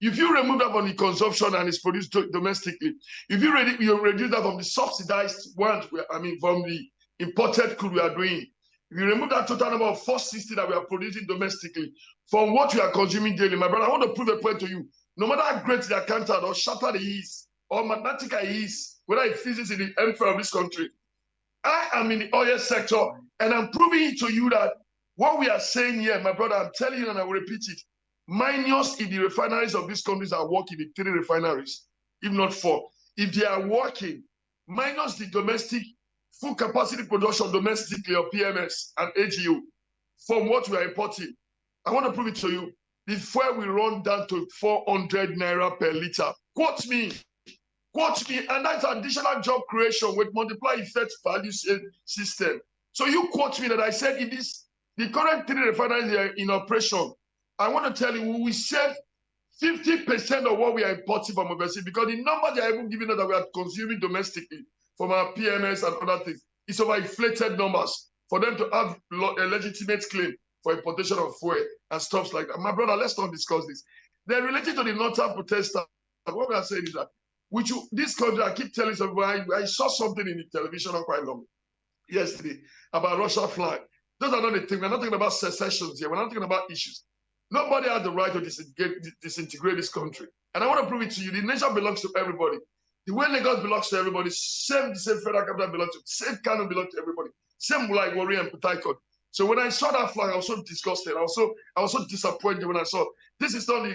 If you remove that from the consumption and it's produced domestically, if you reduce that from the subsidized ones, I mean, from the imported crude we are doing, if you remove that total number of 460 that we are producing domestically from what we are consuming daily, my brother, I want to prove a point to you. No matter how great the accountant or shattered he is, or mathematical he is, whether he physics in the NFL of this country, I am in the oil sector, and I'm proving to you that what we are saying here, my brother, I'm telling you and I will repeat it, minus if the refineries of these countries are working, the 3 refineries, if not 4, if they are working, minus the domestic full capacity production domestically of PMS and AGU from what we are importing, I want to prove it to you. The fuel will run down to 400 naira per liter. Quote me, and that's additional job creation with multiply effect value system. So you quote me that I said if this the current 3 refineries are in operation, I want to tell you we will save 50% of what we are importing from overseas, because the numbers they are even giving us that we are consuming domestically from our PMS and other things, it's over inflated numbers for them to have a legitimate claim for importation of fuel and stuff like that. My brother, let's not discuss this. They're related to the northern protesters. What we are saying is that this country, I keep telling somebody, I saw something in the television not quite long yesterday about Russia flag. Those are not the things. We're not talking about secessions here. We're not talking about issues. Nobody has the right to disintegrate this country. And I want to prove it to you. The nation belongs to everybody. The way Lagos belongs to everybody, the same federal capital belongs to, same Kano belongs to everybody. Same like Warri and Port Harcourt. So when I saw that flag, I was so disgusted. I was so disappointed when I saw this is not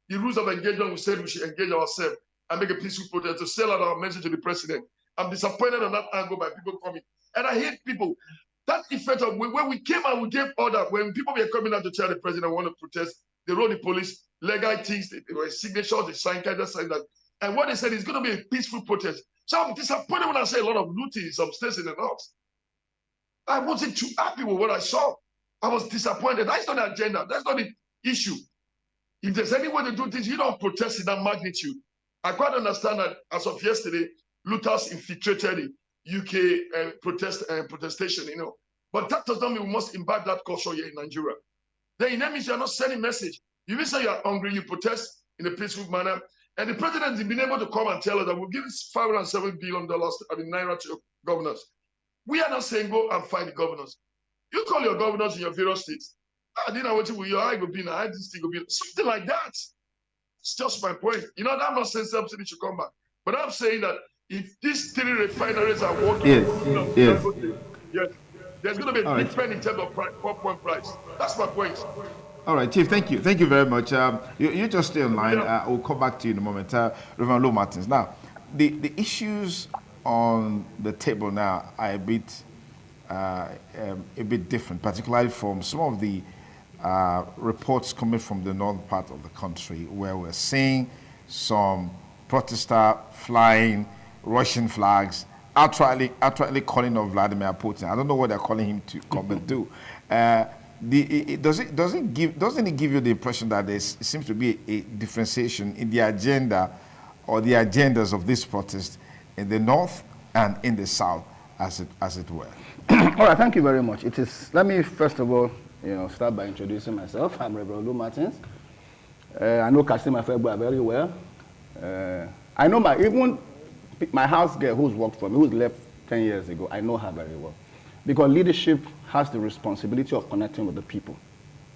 the rules of engagement. We said we should engage ourselves and make a peaceful protest to sell out our message to the president. I'm disappointed on that angle by people coming. And I hate people. That effect of when we came and we gave order, when people were coming out to tell the president want to protest, they wrote the police, legal things, they were signatures, they signed that. And what they said is going to be a peaceful protest. So I'm disappointed when I say a lot of looting in some states in the north. I wasn't too happy with what I saw. I was disappointed. That's not the agenda. That's not the issue. If there's any way to do things, you don't protest in that magnitude. I quite understand that as of yesterday, looters infiltrated the UK protestation, you know. But that does not mean we must imbibe that culture here in Nigeria. Then that means you're not sending a message. You will say you're hungry, you protest in a peaceful manner. And the president has been able to come and tell us that we'll give $507 billion at the Naira to governors. We are not saying go and fight the governors. You call your governors in your various states. I didn't know what your eye will be, I had this thing will be, something like that. It's just my point. You know, I'm not saying subsidy should come back. But I'm saying that if these 3 refineries are working, yes, there's going to be a difference in terms of point price. That's my point. All right, Chief, thank you. Thank you very much. You just stay online. We'll come back to you in a moment. Reverend Lou Martins. Now, the issues on the table now are a bit different, particularly from some of the reports coming from the northern part of the country, where we're seeing some protesters flying Russian flags, outrightly calling of Vladimir Putin. I don't know what they're calling him to come and do. Doesn't it give you the impression that there seems to be a differentiation in the agenda or the agendas of this protest in the north and in the south, as it were? All right, thank you very much. Let me first of all, start by introducing myself. I'm Reverend Lou Martins. I know Kasima Febua very well. I know my house girl who's worked for me, who's left 10 years ago, I know her very well. Because leadership has the responsibility of connecting with the people.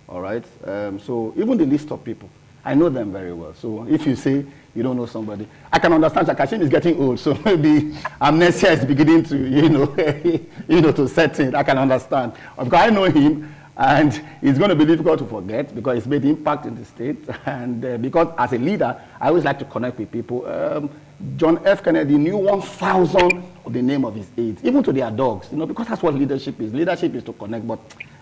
All right? So even the list of people, I know them very well. So if you say you don't know somebody, I can understand Kashim is getting old, so maybe amnesia is beginning to, to set in. I can understand. Because I know him, and it's going to be difficult to forget because it's made impact in the state. And because as a leader, I always like to connect with people. John F. Kennedy knew 1,000 of the name of his aides, even to their dogs, because that's what leadership is. Leadership is to connect, but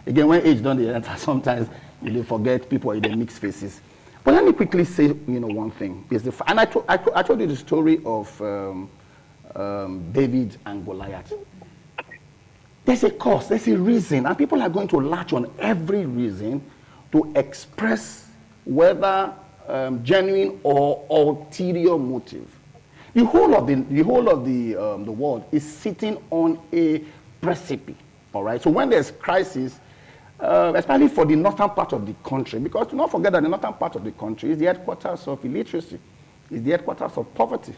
again, when age don't enter, sometimes you forget people in the mixed faces. But let me quickly say, one thing. And I told you the story of David and Goliath. There's a cause, there's a reason, and people are going to latch on every reason to express whether genuine or ulterior motive. The whole of the world is sitting on a precipice. All right. So when there's crisis, especially for the northern part of the country, because do not forget that the northern part of the country is the headquarters of illiteracy, is the headquarters of poverty,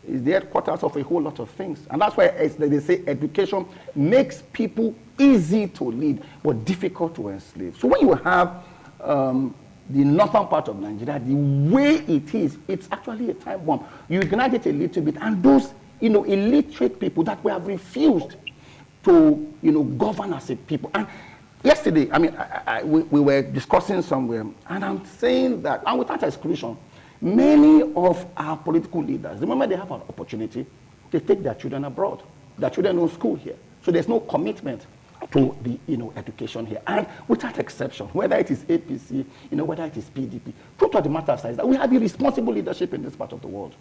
is the headquarters of a whole lot of things. And that's why they say education makes people easy to lead, but difficult to enslave. So when you have the northern part of Nigeria, the way it is, it's actually a time bomb. You ignite it a little bit, and those, illiterate people that we have refused to, govern as a people. And yesterday, we were discussing somewhere, and I'm saying that, and without exclusion, many of our political leaders, the moment they have an opportunity, they take their children abroad. Their children in school here. So there's no commitment to the education here. And without exception, whether it is APC, whether it is PDP, truth of the matter is that we have irresponsible leadership in this part of the world,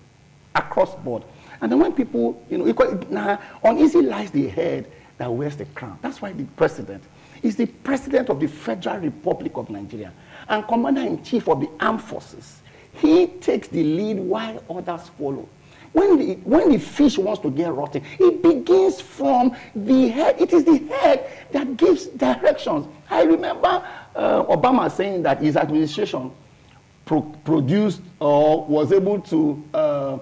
across board. And then when people, uneasy lies the head that wears the crown. That's why the president is the president of the Federal Republic of Nigeria and commander-in-chief of the armed forces. He takes the lead while others follow. When the fish wants to get rotten, it begins from the head. It is the head that gives directions. I remember Obama saying that his administration produced or was able to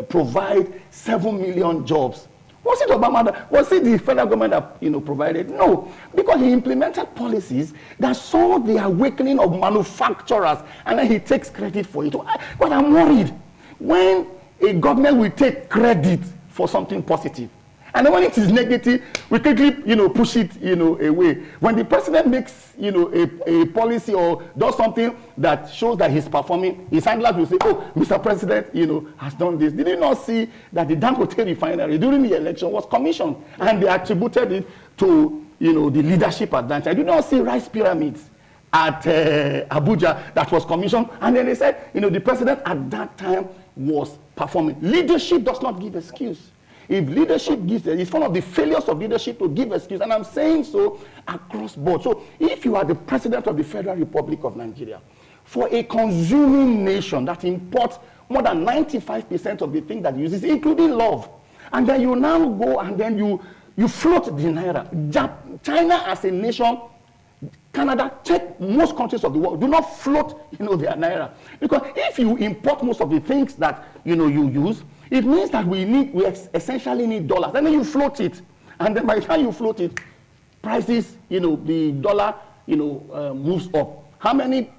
provide 7 million jobs. Was it Obama? Was it the federal government that provided? No, because he implemented policies that saw the awakening of manufacturers, and then he takes credit for it. But I'm worried when a government will take credit for something positive, and then when it is negative, we quickly push it away. When the president makes a policy or does something that shows that he's performing, his handlers will say, "Oh, Mr. President, has done this." Did you not see that the Dangote refinery during the election was commissioned, and they attributed it to the leadership advantage? I did not see rice pyramids at Abuja that was commissioned, and then they said the president at that time was performing. Leadership does not give excuse. If leadership gives, it's one of the failures of leadership to give excuse, and I'm saying so across board. So if you are the president of the Federal Republic of Nigeria, for a consuming nation that imports more than 95% of the things that it uses, including love, and then you now go and then you float the naira. China as a nation, Canada, check most countries of the world, do not float their naira. Because if you import most of the things that you use, it means that we essentially need dollars. And then you float it. And then by the time you float it, prices, the dollar, moves up. How many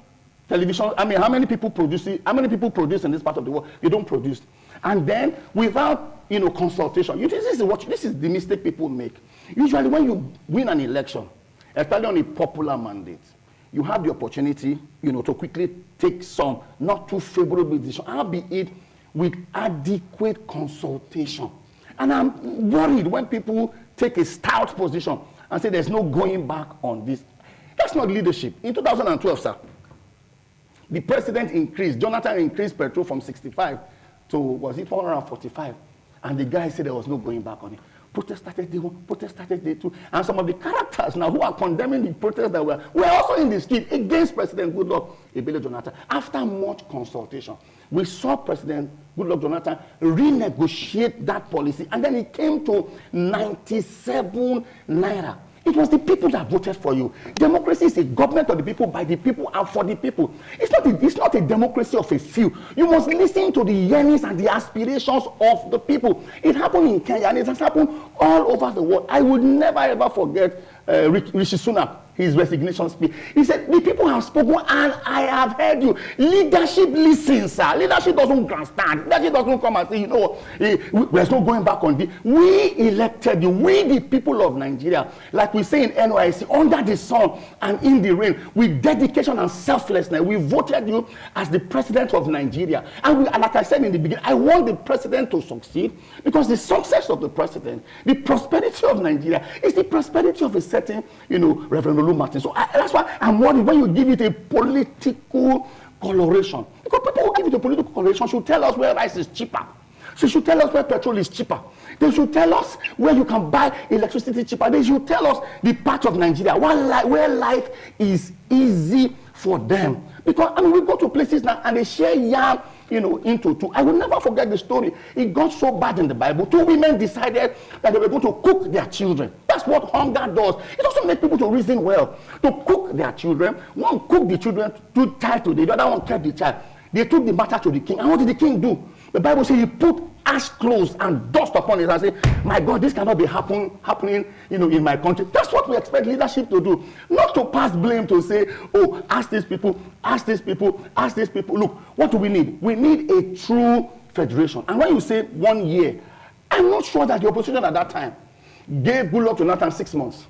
television, how many people produce it? How many people produce in this part of the world? You don't produce. And then without, consultation, this is the mistake people make. Usually when you win an election, especially on a popular mandate, you have the opportunity, to quickly take some not too favorable decision, albeit with adequate consultation. And I'm worried when people take a stout position and say there's no going back on this. That's not leadership. In 2012, sir, the president Jonathan increased petrol from 65 to, was it 145? And the guy said there was no going back on it. Protest started day one, protest started day two. And some of the characters now who are condemning the protests that were also in the street against President Goodluck Ebele Jonathan. After much consultation, we saw President Goodluck Jonathan renegotiate that policy, and then it came to 97 naira. It was the people that voted for you. Democracy is a government of the people, by the people, and for the people. It's not a democracy of a few. You must listen to the yearnings and the aspirations of the people. It happened in Kenya, and it has happened all over the world. I would never ever forget Rishi Sunak, his resignation speech. He said, the people have spoken and I have heard you. Leadership listens, sir. Leadership doesn't grandstand. Leadership doesn't come and say, there's no going back on this. We elected you. We, the people of Nigeria, like we say in NYC, under the sun and in the rain, with dedication and selflessness, we voted you as the president of Nigeria. And like I said in the beginning, I want the president to succeed, because the success of the president, the prosperity of Nigeria, is the prosperity of a certain, Reverend Martin. So that's why I'm worried when you give it a political coloration. Because people who give it a political coloration should tell us where rice is cheaper. So they should tell us where petrol is cheaper. They should tell us where you can buy electricity cheaper. They should tell us the part of Nigeria where life is easy for them. Because we go to places now and they share yam into two. I will never forget the story. It got so bad in the Bible. 2 women decided that they were going to cook their children. That's what hunger does. It doesn't make people to reason well. To cook their children. One cooked the children, two tied to the other one kept the child. They took the matter to the king. And what did the king do? The Bible says he put ash clothes and dust upon it and say, my God, this cannot be happening, in my country. That's what we expect leadership to do. Not to pass blame to say, oh, ask these people, ask these people, ask these people. Look, what do we need? We need a true federation. And when you say 1 year, I'm not sure that the opposition at that time gave Goodluck Jonathan 6 months.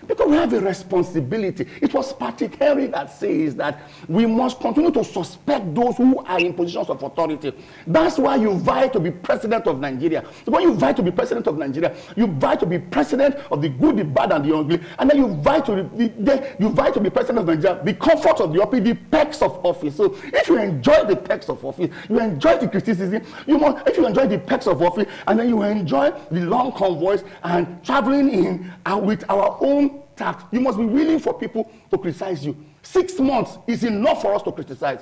Because we have a responsibility. It was Patrick Henry that says that we must continue to suspect those who are in positions of authority. That's why you vie to be president of Nigeria. When you vie to be president of Nigeria, you vie to be president of the good, the bad, and the ugly. And then you vie to be president of Nigeria, the comfort of the office, the perks of office. So if you enjoy the perks of office, you enjoy the criticism, if you enjoy the perks of office, and then you enjoy the long convoys and traveling in with our own tax, you must be willing for people to criticize you. 6 months is enough for us to criticize.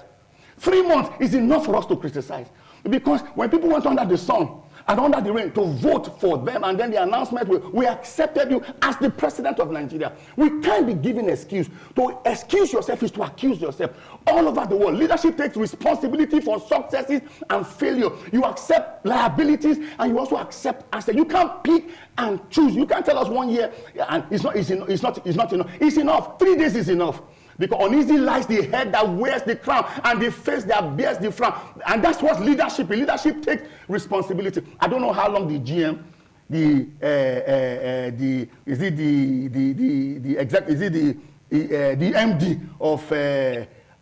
3 months is enough for us to criticize. Because when people went under the sun and under the rain to vote for them, and then the announcement, we accepted you as the president of Nigeria. We can't be given excuse. To excuse yourself is to accuse yourself. All over the world, leadership takes responsibility for successes and failure. You accept liabilities and you also accept assets. You can't pick and choose. You can't tell us 1 year and it's not enough. It's enough. 3 days is enough. Because uneasy lies the head that wears the crown, and the face that bears the frown. And that's what leadership is. Leadership takes responsibility. I don't know how long the GM, the MD of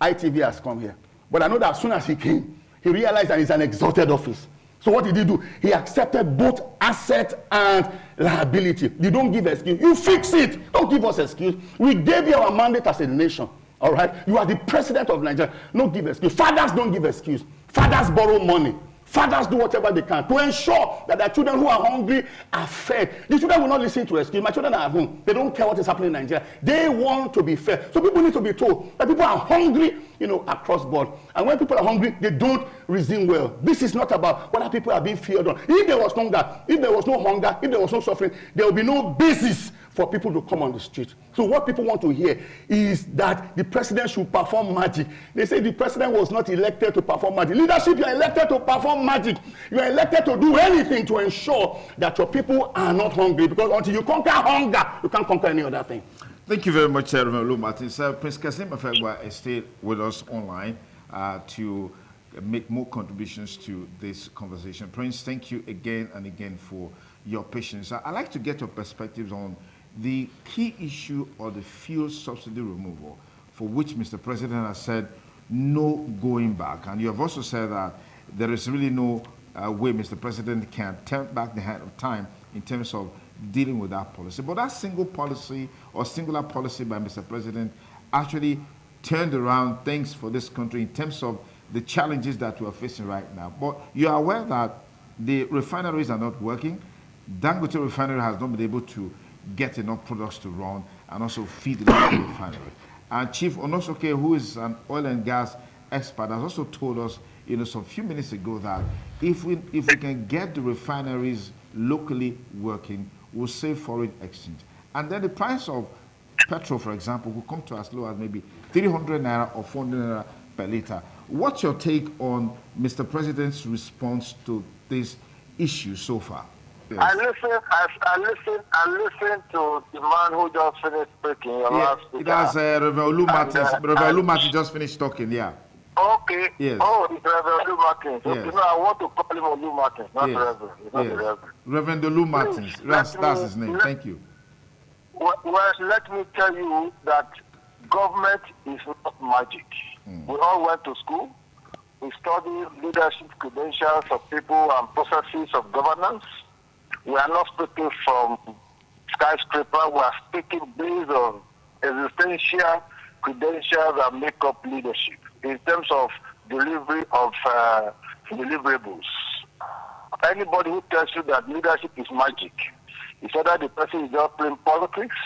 ITV has come here. But I know that as soon as he came, he realized that it's an exalted office. So what did he do? He accepted both asset and liability. You don't give excuse. You fix it. Don't give us excuse. We gave you our mandate as a nation. All right? You are the president of Nigeria. Don't give excuse. Fathers don't give excuse. Fathers borrow money. Fathers do whatever they can to ensure that their children who are hungry are fed. The children will not listen to excuse. My children are at home. They don't care what is happening in Nigeria. They want to be fed. So people need to be told that people are hungry, across board. And when people are hungry, they don't reason well. This is not about whether people are being feared on. If there was hunger, if there was no hunger, if there was no suffering, there will be no basis for people to come on the street. So what people want to hear is that the president should perform magic. They say the president was not elected to perform magic. Leadership, you are elected to perform magic. You are elected to do anything to ensure that your people are not hungry. Because until you conquer hunger, you can't conquer any other thing. Thank you very much, Reverend Lou Martins. Prince Kasim Afegwa is still with us online to make more contributions to this conversation. Prince, thank you again and again for your patience. I'd like to get your perspectives on the key issue of the fuel subsidy removal, for which Mr. President has said no going back. And you have also said that there is really no way Mr. President can turn back the hand of time in terms of dealing with that policy. But that single policy or singular policy by Mr. President actually turned around things for this country in terms of the challenges that we are facing right now. But you are aware that the refineries are not working. Dangote refinery has not been able to get enough products to run and also feed the local refinery. And Chief Onosoke, who is an oil and gas expert, has also told us, some few minutes ago that if we can get the refineries locally working, we'll save foreign exchange. And then the price of petrol, for example, will come to as low as maybe 300 naira or 400 naira per liter. What's your take on Mr. President's response to this issue so far? Yes. I listen to the man who just finished speaking. It has Reverend Lou Martins. Reverend Lou Martins just finished talking, yeah. Okay. Yes. Oh, it's Reverend Lou Martins. Yes. Okay, no, I want to call him Lou Martins, not yes. Reverend. Not yes. Reverend. Reverend Lou Martins. That's his name. Thank you. Well, let me tell you that government is not magic. We all went to school. We studied leadership credentials of people and processes of governance. We are not speaking from skyscraper. We are speaking based on existential credentials that make up leadership in terms of delivery of deliverables. Anybody who tells you that leadership is magic, it's either the person is just playing politics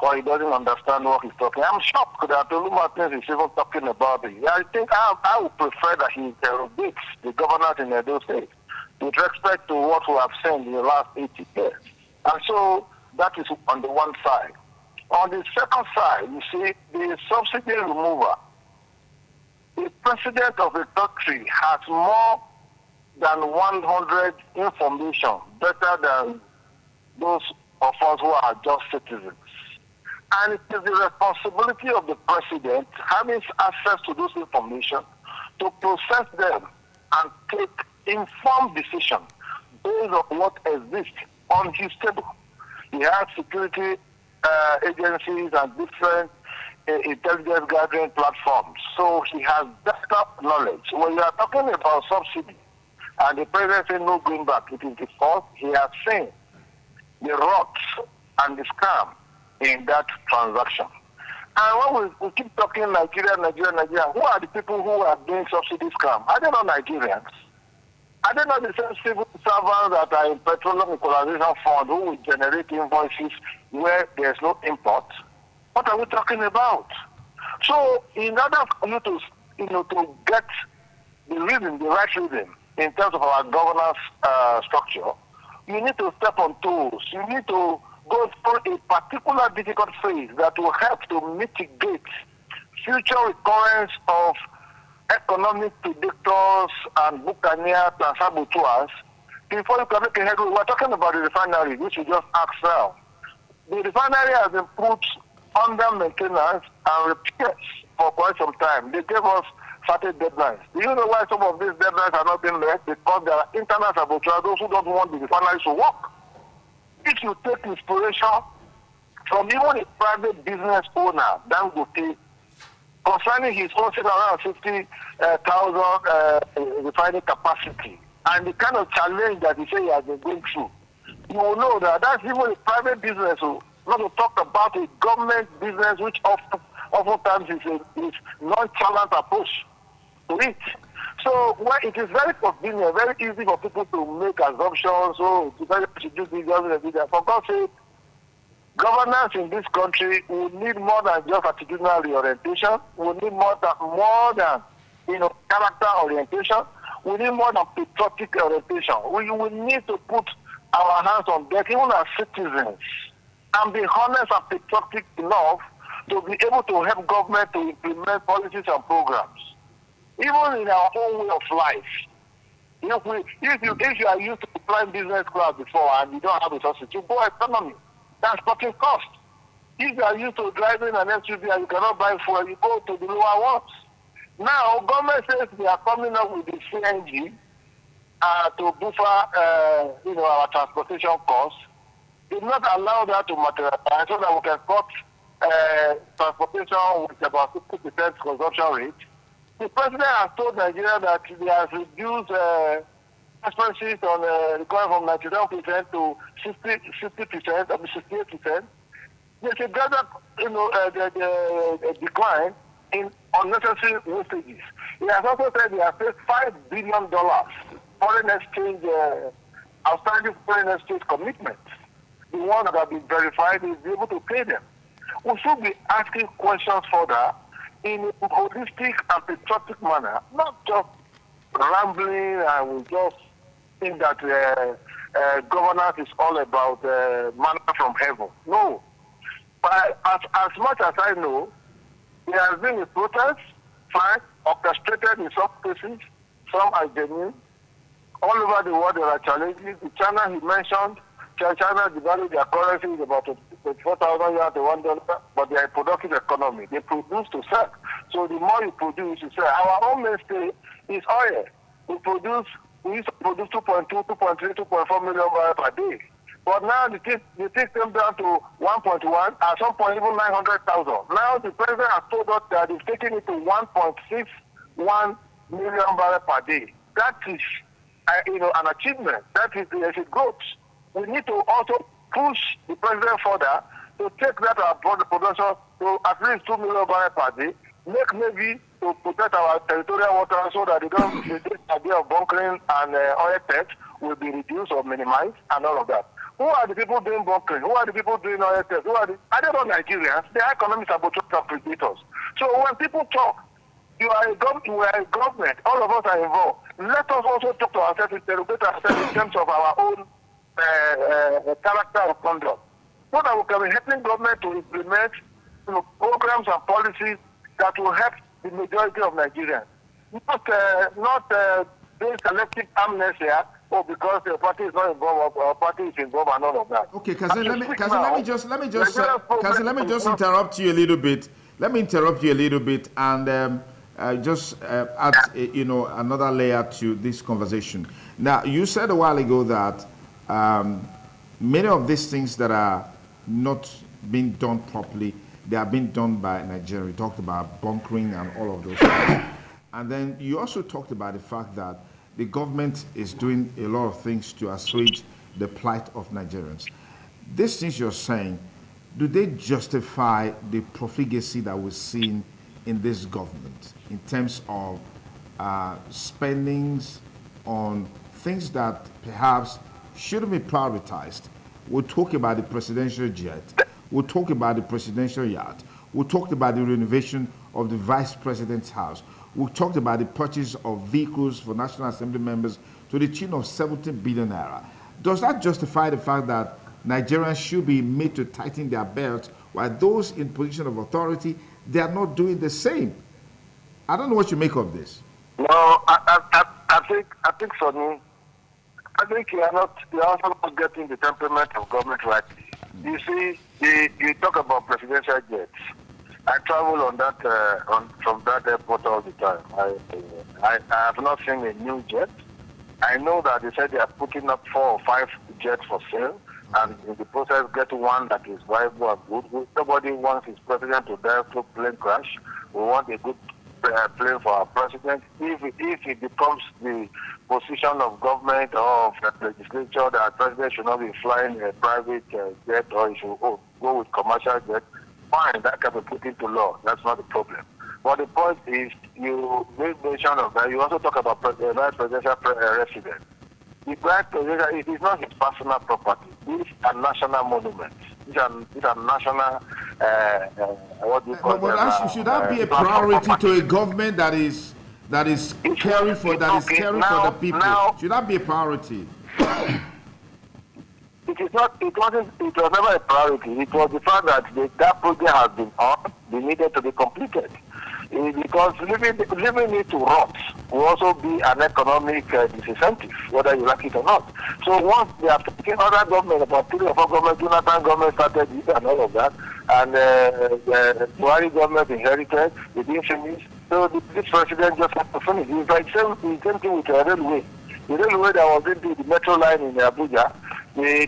or he doesn't understand what he's talking. I'm shocked that Olu Martins is even talking about it. I think I would prefer that he derogates the governors in Edo State with respect to what we have seen in the last 80 years. And so that is on the one side. On the second side, you see, the subsidy remover. The president of the country has more than 100 information, better than those of us who are just citizens. And it is the responsibility of the president, having access to those information, to process them and take informed decision based on what exists on his table. He has security agencies and different intelligence gathering platforms. So he has better knowledge. When you are talking about subsidy, and the president said no going back, it is because he has seen the rot and the scam in that transaction. And when we keep talking Nigeria, who are the people who are doing subsidy scam? Are they not Nigerians? Are they not the same civil servants that are in petroleum equalization fund who will generate invoices where there's no import? What are we talking about? So in order for you to get the right reason in terms of our governance structure, you need to step on toes. You need to go through a particular difficult phase that will help to mitigate future recurrence of economic predictors and buccaneers and saboteurs before you can make a headway. We're talking about the refinery, which you just asked now. The refinery has been put under maintenance and repairs for quite some time. They gave us certain deadlines. Do you know why some of these deadlines are not being met? Because there are internal saboteurs, those who don't want the refinery to work. If you take inspiration from even a private business owner, Dangote, concerning his own around 50,000 refining capacity, and the kind of challenge that he said he has been going through, you will know that that's even a private business. Not to talk about a government business, which oftentimes is nonchalant approach to it. So it is very convenient, very easy for people to make assumptions. So to do this, for God's sake, governance in this country will need more than just attitudinal reorientation. We need more than character orientation. We need more than patriotic orientation. We will need to put our hands on deck, even as citizens, and be honest and patriotic enough to be able to help government to implement policies and programs, even in our own way of life. If you are used to flying business class before and you don't have a subsidy, you go economy. That's cutting cost. If you are used to driving an SUV and you cannot buy fuel, you go to the lower ones. Now, government says they are coming up with the CNG to buffer, our transportation costs. Did not allow that to materialize so that we can cut transportation with about 50% consumption rate. The president has told Nigeria that he has reduced expenses on going from 91% to 60%, I mean 68%. There's a gradual, decline in unnecessary wastages. He has also said he has paid $5 billion foreign exchange, outstanding foreign exchange commitments. The one that have been verified is able to pay them. We should be asking questions further in a holistic and patriotic manner, not just rambling and we just think that governance is all about manna from heaven. No. But as much as I know, there has been a protest, fine, orchestrated in some cases, some are genuine. All over the world there are challenges. The China he mentioned, China devalued their currency is about 24,000 yuan to $1, but they are a productive economy. They produce to sell. So the more you produce, you sell. Our own mainstay is oil. We used to produce 2.2, 2.3, 2.4 million barrels per day. But now they take them down to 1.1, at some point even 900,000. Now the president has told us that he's taking it to 1.61 million barrels per day. That is an achievement. That is a growth. We need to also push the president further to take that our production to at least 2 million barrels per day, make Navy to protect our territorial water so that the idea of bunkering and oil theft will be reduced or minimized and all of that. Who are the people doing bunkering? Who are the people doing OSS? Are they not Nigerians? They are economic saboteurs and predators. So when people talk, we are a government, all of us are involved. Let us also talk to ourselves, interrogate ourselves in terms of our own character of conduct. So that we can be helping government to implement programs and policies that will help the majority of Nigerians. Not doing selective amnesia, because the party is not involved or party is involved and all of that. Okay, Kazi, let me just interrupt you a little bit. Let me interrupt you a little bit and just add another layer to this conversation. Now, you said a while ago that many of these things that are not being done properly, they are being done by Nigeria. We talked about bunkering and all of those things. And then you also talked about the fact that the government is doing a lot of things to assuage the plight of Nigerians. These things you're saying, do they justify the profligacy that we're seeing in this government in terms of spendings on things that perhaps shouldn't be prioritized? We'll talk about the presidential jet. We'll talk about the presidential yacht. We'll talk about the renovation of the vice president's house. We talked about the purchase of vehicles for National Assembly members to the tune of 17 billion naira. Does that justify the fact that Nigerians should be made to tighten their belts while those in position of authority, they are not doing the same? I don't know what you make of this. No, I think Sonny, I think you are also not getting the temperament of government right. You see, you talk about presidential jets. I travel on that from that airport all the time. I have not seen a new jet. I know that they said they are putting up 4 or 5 jets for sale, and in the process get one that is viable and good. Nobody wants his president to die through plane crash. We want a good plane for our president. If it becomes the position of government or of the legislature that our president should not be flying a private jet or he should go with commercial jet, fine, that can be put into law. That's not the problem. But the point is, you made mention of that. You also talk about the vice presidential residence. The vice presidential, it is not his personal property. These are national monuments. These are national, what do you call them? Should that be a priority to a government that is caring for the people? Should that be a priority? It is not. It was never a priority. It was the fact that that project has been on. They needed to be completed. Because leaving it to rot will also be an economic disincentive, whether you like it or not. So once they have taken other government, about 3 or 4 government, Jonathan government started it and all of that, and the Buhari government inherited, they didn't finish. So this president just had to finish. It's like the same thing with the railway. The railway that was into the metro line in Abuja, they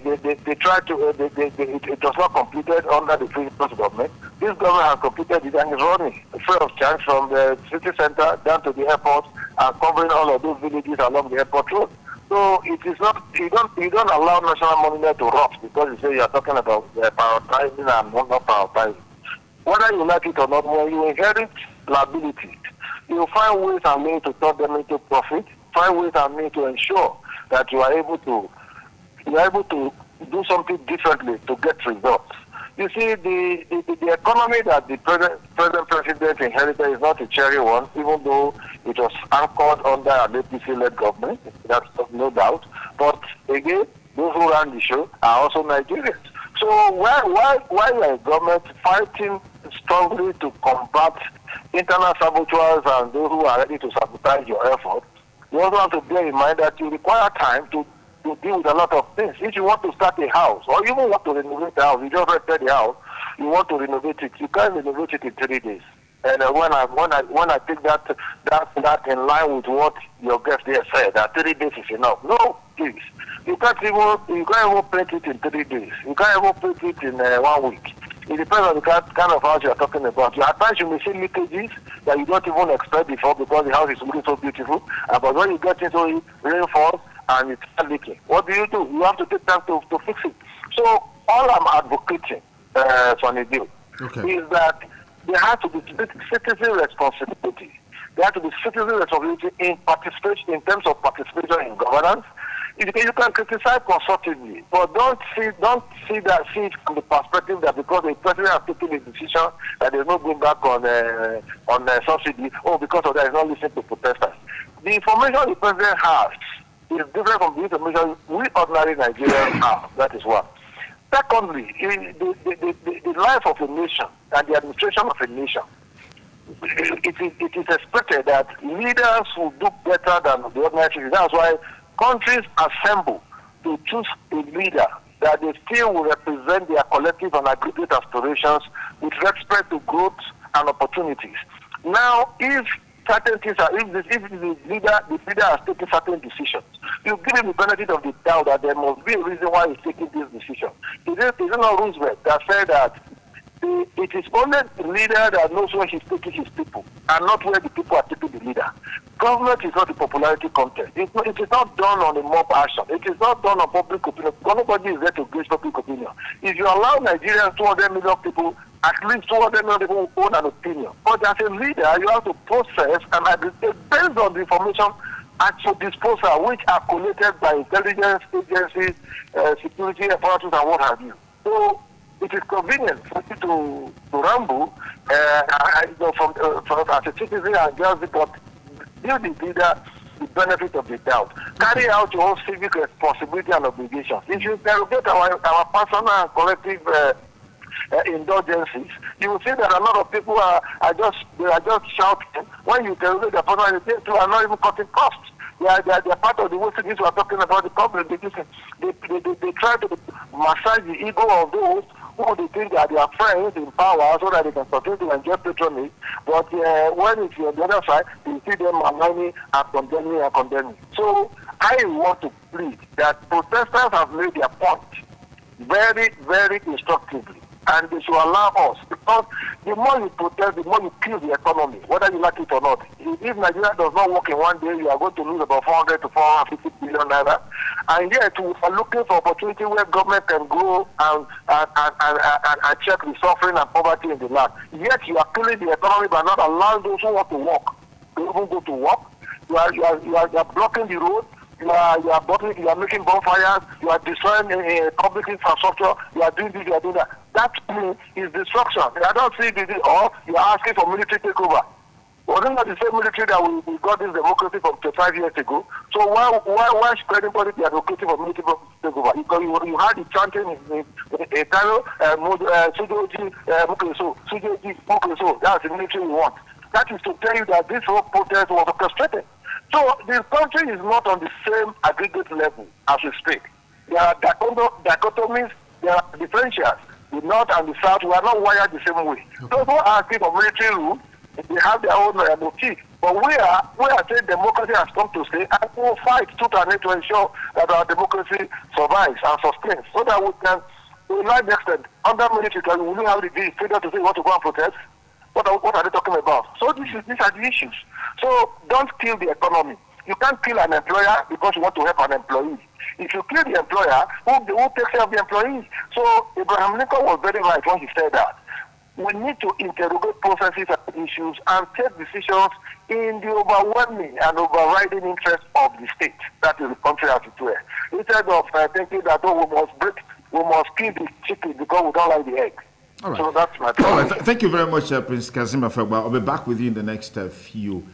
tried to, it was not completed under the previous government. This government has completed it and is running free of charge from the city center down to the airport and covering all of those villages along the airport road. So it is not, you don't allow national monument to rot because you say you are talking about prioritizing and not prioritizing. Whether you like it or not, when you inherit liability, you find ways and means to turn them into profit, find ways and means to ensure that you are able to do something differently to get results. You see, the economy that the present president inherited is not a cherry one, even though it was anchored under an APC-led government, that's no doubt. But again, those who ran the show are also Nigerians. So why are a government fighting strongly to combat internal saboteurs and those who are ready to sabotage your efforts? You also have to bear in mind that you require time to deal with a lot of things. If you want to start a house or even want to renovate the house, you just rented the house, you want to renovate it, you can't renovate it in 3 days. And when I take that in line with what your guest there said, that 3 days is enough. No, please. You can't even paint it in 3 days. You can't even paint it in 1 week. It depends on the kind of house you are talking about. At times you may see leakages that you don't even expect before because the house is looking so beautiful. But when you get into it, rain falls and it's not leaking. What do? You have to take time to fix it. So all I'm advocating, Sonny Bill, is that there has to be citizen responsibility. There has to be citizen responsibility in participation, in terms of participation in governance, You can criticize constructively, but don't see it from the perspective that because the president has taken a decision that there's no going back on subsidy, because of that he's not listening to protesters. The information the president has is different from the information we ordinary Nigerians have. That is one. Secondly, the life of a nation and the administration of a nation, it is expected that leaders will do better than the ordinary citizens. That's why countries assemble to choose a leader that they feel will represent their collective and aggregate aspirations with respect to growth and opportunities. Now, if certain things are, if the leader has taken certain decisions, you give him the benefit of the doubt that there must be a reason why he's taking this decision. Is it not Roosevelt that said that it is only the leader that knows where he's taking his people and not where the people are taking the leader? Government is not a popularity contest. It is not done on a mob action. It is not done on public opinion. Nobody is there to gauge public opinion. If you allow Nigerians, 200 million people, at least 200 million people own an opinion. But as a leader, you have to process and aggregate based on the information at your disposal, which are collated by intelligence agencies, security apparatus, and what have you. So it is convenient for you to ramble from as a citizen and just because give the leader the benefit of the doubt. Carry out your own civic responsibility and obligations. If you interrogate our personal and collective indulgences, you will see that a lot of people are just shouting. When you interrogate their personal, they are not even cutting costs. They are part of the way things we are talking about the public. They try to massage the ego of those who they think are their friends in power so that they can continue to enjoy patronage. But when it's on the other side, you see them maligning and condemning. So I want to plead that protesters have made their point very, very instructively. And they should allow us, because the more you protest, the more you kill the economy, whether you like it or not. If Nigeria does not work in one day, you are going to lose about 400 to 450 billion naira. And yet, we are looking for opportunity where government can go and check the suffering and poverty in the land. Yet, you are killing the economy by not allowing those who want to work to even go to work. You are blocking the road. You are making bonfires, you are destroying public infrastructure, you are doing this, you are doing that. That to me is destruction. I don't see this, or you are asking for military takeover. Was it not the same military that we got this democracy from 25 years ago? So why should anybody be advocating for military takeover? Because you had the chanting in Cairo, Sujoji, Mukeso, that's the military we want. That is to tell you that this whole protest was orchestrated. So the country is not on the same aggregate level as we speak. There are dichotomies, there are differentials. The North and the South, we are not wired the same way. Those who are asking for military rule, they have their own motive. But we are saying democracy has come to stay, and we will fight tooth and nail to ensure that our democracy survives and sustains, so that we can, to a large extent, under military, we will have the freedom to say what to go and protest. What are they talking about? So these are the issues. So don't kill the economy. You can't kill an employer because you want to help an employee. If you kill the employer, who takes care of the employees? So Abraham Lincoln was very right when he said that. We need to interrogate processes and issues and take decisions in the overwhelming and overriding interest of the state. That is the country as it were. Instead of thinking that, we must kill the chicken because we don't like the egg. All right. So that's my point. All right. Thank you very much, Prince Kazim Afegba. I'll be back with you in the next few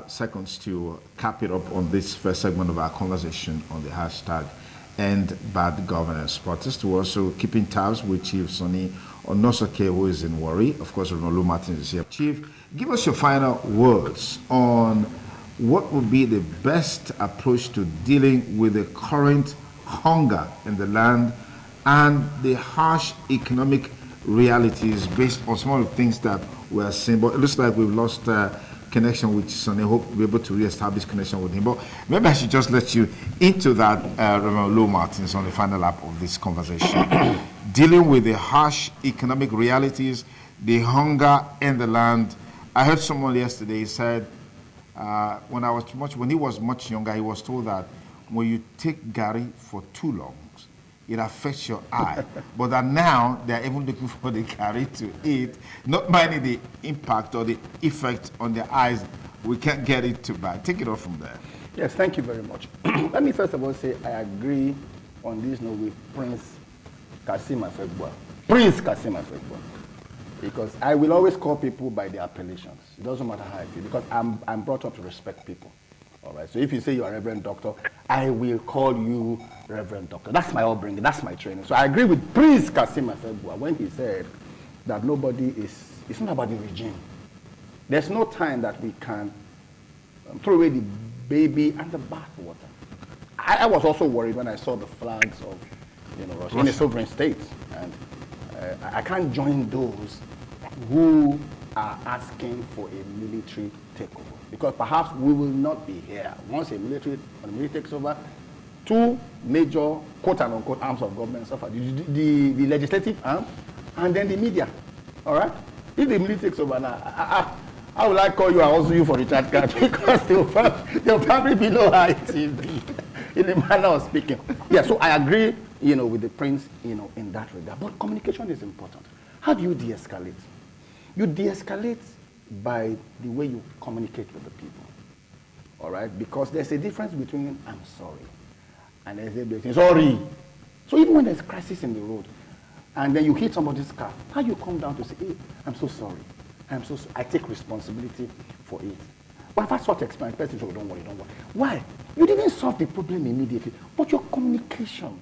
seconds to cap it up on this first segment of our conversation on the hashtag End Bad Governance. But just to also keep in tabs with Chief Sonny Onosoke, who is in Warri. Of course, Ronaldo Martin is here. Chief, give us your final words on what would be the best approach to dealing with the current hunger in the land and the harsh economic realities based on some of the things that we are seeing. But it looks like we've lost connection with Sonny. Hope we'll be able to re-establish connection with him. But maybe I should just let you into that, Reverend Low Martins, on the final lap of this conversation. Dealing with the harsh economic realities, the hunger in the land. I heard someone yesterday said, when he was much younger, he was told that when you take Gary for too long, it affects your eye. But that now they're even looking for the curry to eat, not minding the impact or the effect on their eyes. We can't get it too bad. Take it off from there. Yes, thank you very much. Let me first of all say I agree on this note with Prince Kasim Afegbua. Prince Kasim Afegbua. Because I will always call people by their appellations. It doesn't matter how I feel, because I'm brought up to respect people. All right, so if you say you're a Reverend Doctor, I will call you Reverend Doctor. That's my upbringing, that's my training. So I agree with Prince Kasim Afegbua when he said that it's not about the regime. There's no time that we can throw away the baby and the bathwater. I was also worried when I saw the flags of Russia in a sovereign state. And I can't join those who are asking for a military takeover. Because perhaps we will not be here. Once a military takes over, two major quote-unquote arms of government suffer. The legislative arm and then the media. All right? If the military takes over now, how will I call you and also you for the chat card? Because they'll probably be no ITV, in a manner of speaking. Yeah, so I agree, with the prince, in that regard. But communication is important. How do you de-escalate? You de-escalate by the way you communicate with the people. All right? Because there's a difference between I'm sorry and there's a difference, sorry. So even when there's crisis in the road, and then you hit somebody's car, how do you come down to say, hey, I'm so sorry. I take responsibility for it. But if I sort of experience, person says, don't worry. Why? You didn't solve the problem immediately, but your communication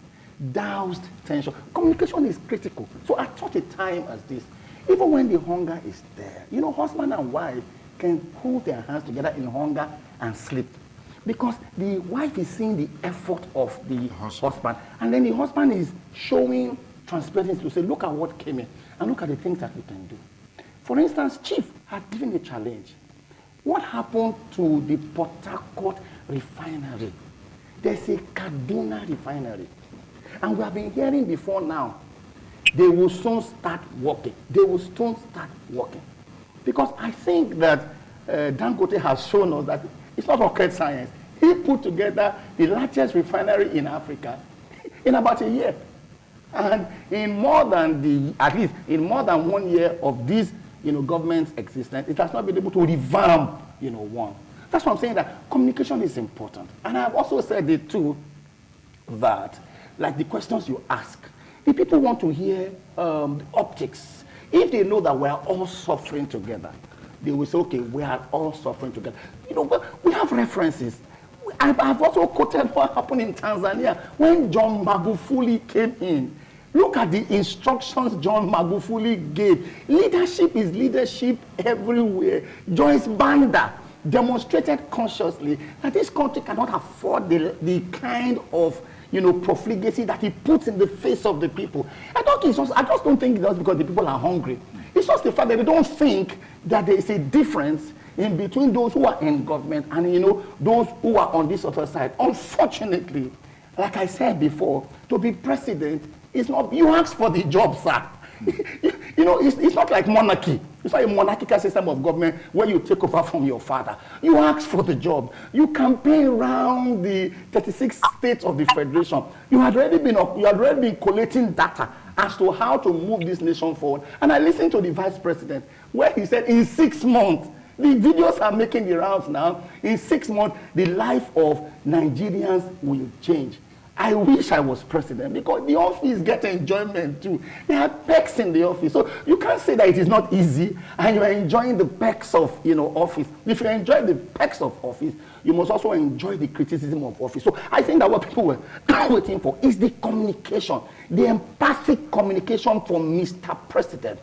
doused tension. Communication is critical. So at such a time as this, even when the hunger is there, husband and wife can hold their hands together in hunger and sleep. Because the wife is seeing the effort of the husband. And then the husband is showing transparency to say, look at what came in, and look at the things that we can do. For instance, Chief had given a challenge. What happened to the Port Harcourt refinery? There's a Kaduna refinery. And we have been hearing before now, they will soon start working. Because I think that Dangote has shown us that it's not rocket science. He put together the largest refinery in Africa in about a year. And in more than 1 year of this government's existence, it has not been able to revamp, one. That's why I'm saying that communication is important. And I've also said it too, that, like the questions you ask, the people want to hear the optics. If they know that we are all suffering together, they will say, okay, we are all suffering together. We have references. I've also quoted what happened in Tanzania when John Magufuli came in. Look at the instructions John Magufuli gave. Leadership is leadership everywhere. Joyce Banda demonstrated consciously that this country cannot afford the kind of profligacy that he puts in the face of the people. I just don't think it's because the people are hungry. It's just the fact that they don't think that there is a difference in between those who are in government and those who are on this other side. Unfortunately, like I said before, to be president, it's not, you ask for the job, sir. It's not like monarchy. It's not a monarchical system of government where you take over from your father. You ask for the job. You campaign around the 36 states of the federation. You had already been collating data as to how to move this nation forward. And I listened to the vice president where he said in 6 months, the videos are making the rounds now, in 6 months, the life of Nigerians will change. I wish I was president because the office gets enjoyment too. There are perks in the office. So you can't say that it is not easy and you are enjoying the perks of office. If you enjoy the perks of office, you must also enjoy the criticism of office. So I think that what people were waiting for is the communication, the empathic communication from Mr. President.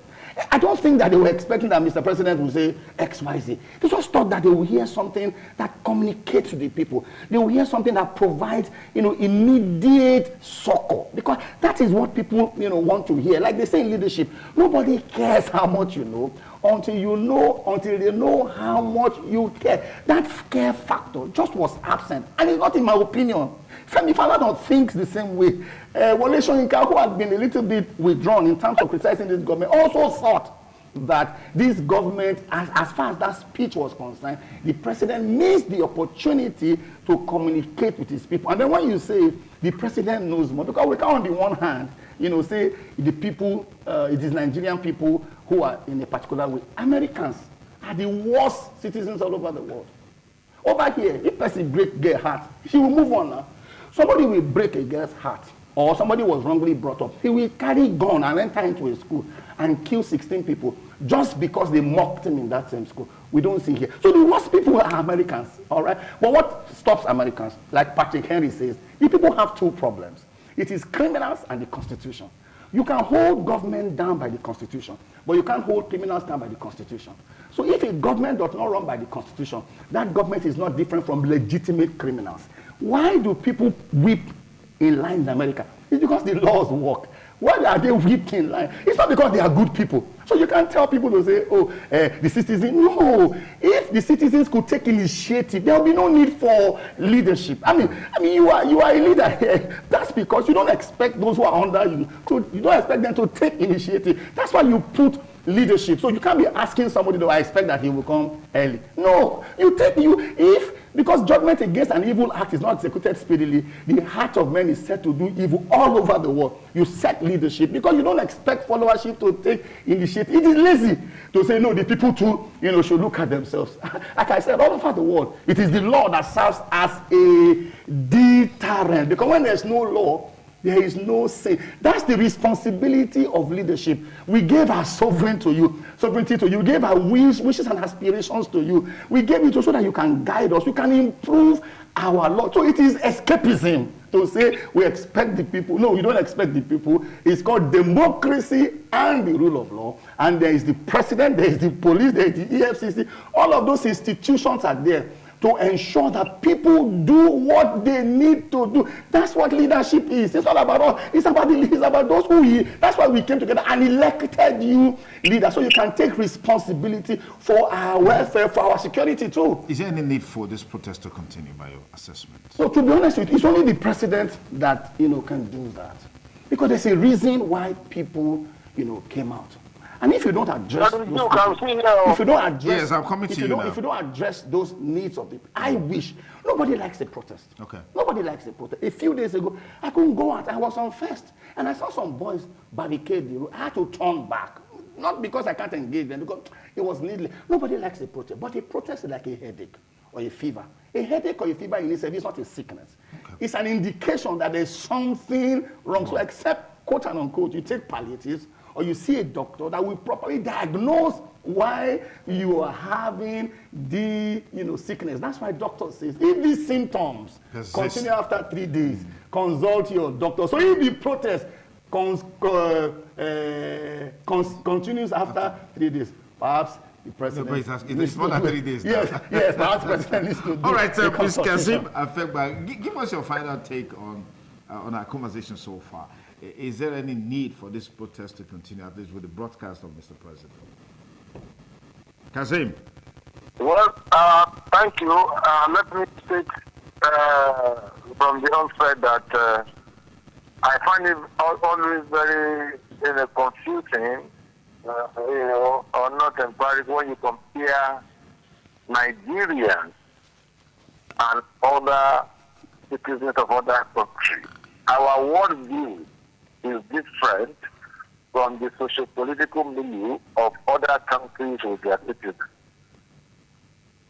I don't think that they were expecting that Mr. President would say X, Y, Z. They just thought that they will hear something that communicates to the people. They will hear something that provides, immediate succor. Because that is what people, want to hear. Like they say in leadership, nobody cares how much you know until they know how much you care. That care factor just was absent. And it's not in my opinion. Femi Falana thinks the same way. Wole Soyinka, who has been a little bit withdrawn in terms of criticizing this government, also thought that this government, as far as that speech was concerned, the president missed the opportunity to communicate with his people. And then when you say the president knows more, because we can on the one hand, say the people, it is Nigerian people who are in a particular way. Americans are the worst citizens all over the world. Over here, if person break girl heart, she will move on now. Somebody will break a girl's heart, or somebody was wrongly brought up. He will carry gun and enter into a school and kill 16 people just because they mocked him in that same school. We don't see here. So the worst people are Americans, all right? But what stops Americans? Like Patrick Henry says, the people have two problems. It is criminals and the Constitution. You can hold government down by the Constitution, but you can't hold criminals down by the Constitution. So if a government does not run by the Constitution, that government is not different from legitimate criminals. Why do people weep in line in America? It's because the laws work. Why are they whipped in line? It's not because they are good people. So you can't tell people to say, oh, the citizens. No. If the citizens could take initiative, there will be no need for leadership. I mean, you are a leader here. That's because you don't expect those who are under you you don't expect them to take initiative. That's why you put leadership. So you can't be asking somebody, do I expect that he will come early? No. Because judgment against an evil act is not executed speedily, the heart of men is set to do evil all over the world. You set leadership because you don't expect followership to take initiative. It is lazy to say, no, the people too, should look at themselves. Like I said, all over the world, it is the law that serves as a deterrent. Because when there's no law, there is no sin. That's the responsibility of leadership. We gave our sovereignty to you. We gave our wishes and aspirations to you. We gave it to so that you can guide us. You can improve our law. So it is escapism to say we expect the people. No, we don't expect the people. It's called democracy and the rule of law. And there is the president, there is the police, there is the EFCC. All of those institutions are there to ensure that people do what they need to do. That's what leadership is. It's not about us. It's about those who. That's why we came together and elected you leader, so you can take responsibility for our welfare, for our security too. Is there any need for this protest to continue, by your assessment? So to be honest with you, it's only the president that can do that, because there's a reason why people came out. And if you don't address if you don't address, yes, I'm coming to you now. If you don't address those needs of the people, I wish. Nobody likes a protest. Okay. Nobody likes a protest. A few days ago, I couldn't go out. I was on First, and I saw some boys barricade the road. I had to turn back, not because I can't engage them, because it was needless. Nobody likes a protest, but a protest is like a headache or a fever. A headache or a fever in itself is not a sickness. Okay. It's an indication that there's something wrong. So except, quote and unquote, you take palliatives, or you see a doctor that will properly diagnose why you are having the sickness. That's why doctor says if these symptoms continue after 3 days, consult your doctor. So if the protest continues after 3 days, perhaps the president. It's more than 3 days. Yes, perhaps the president needs to do. All right, Mr. Kazim Afegba, give us your final take on our conversation so far. Is there any need for this protest to continue, at least with the broadcast of Mr. President? Kazim. Well, thank you. Let me state from the onset that I find it always very confusing, or not embarrassing when you compare Nigerians and other citizens of other countries. Our worldview is different from the socio-political milieu of other countries with their citizens.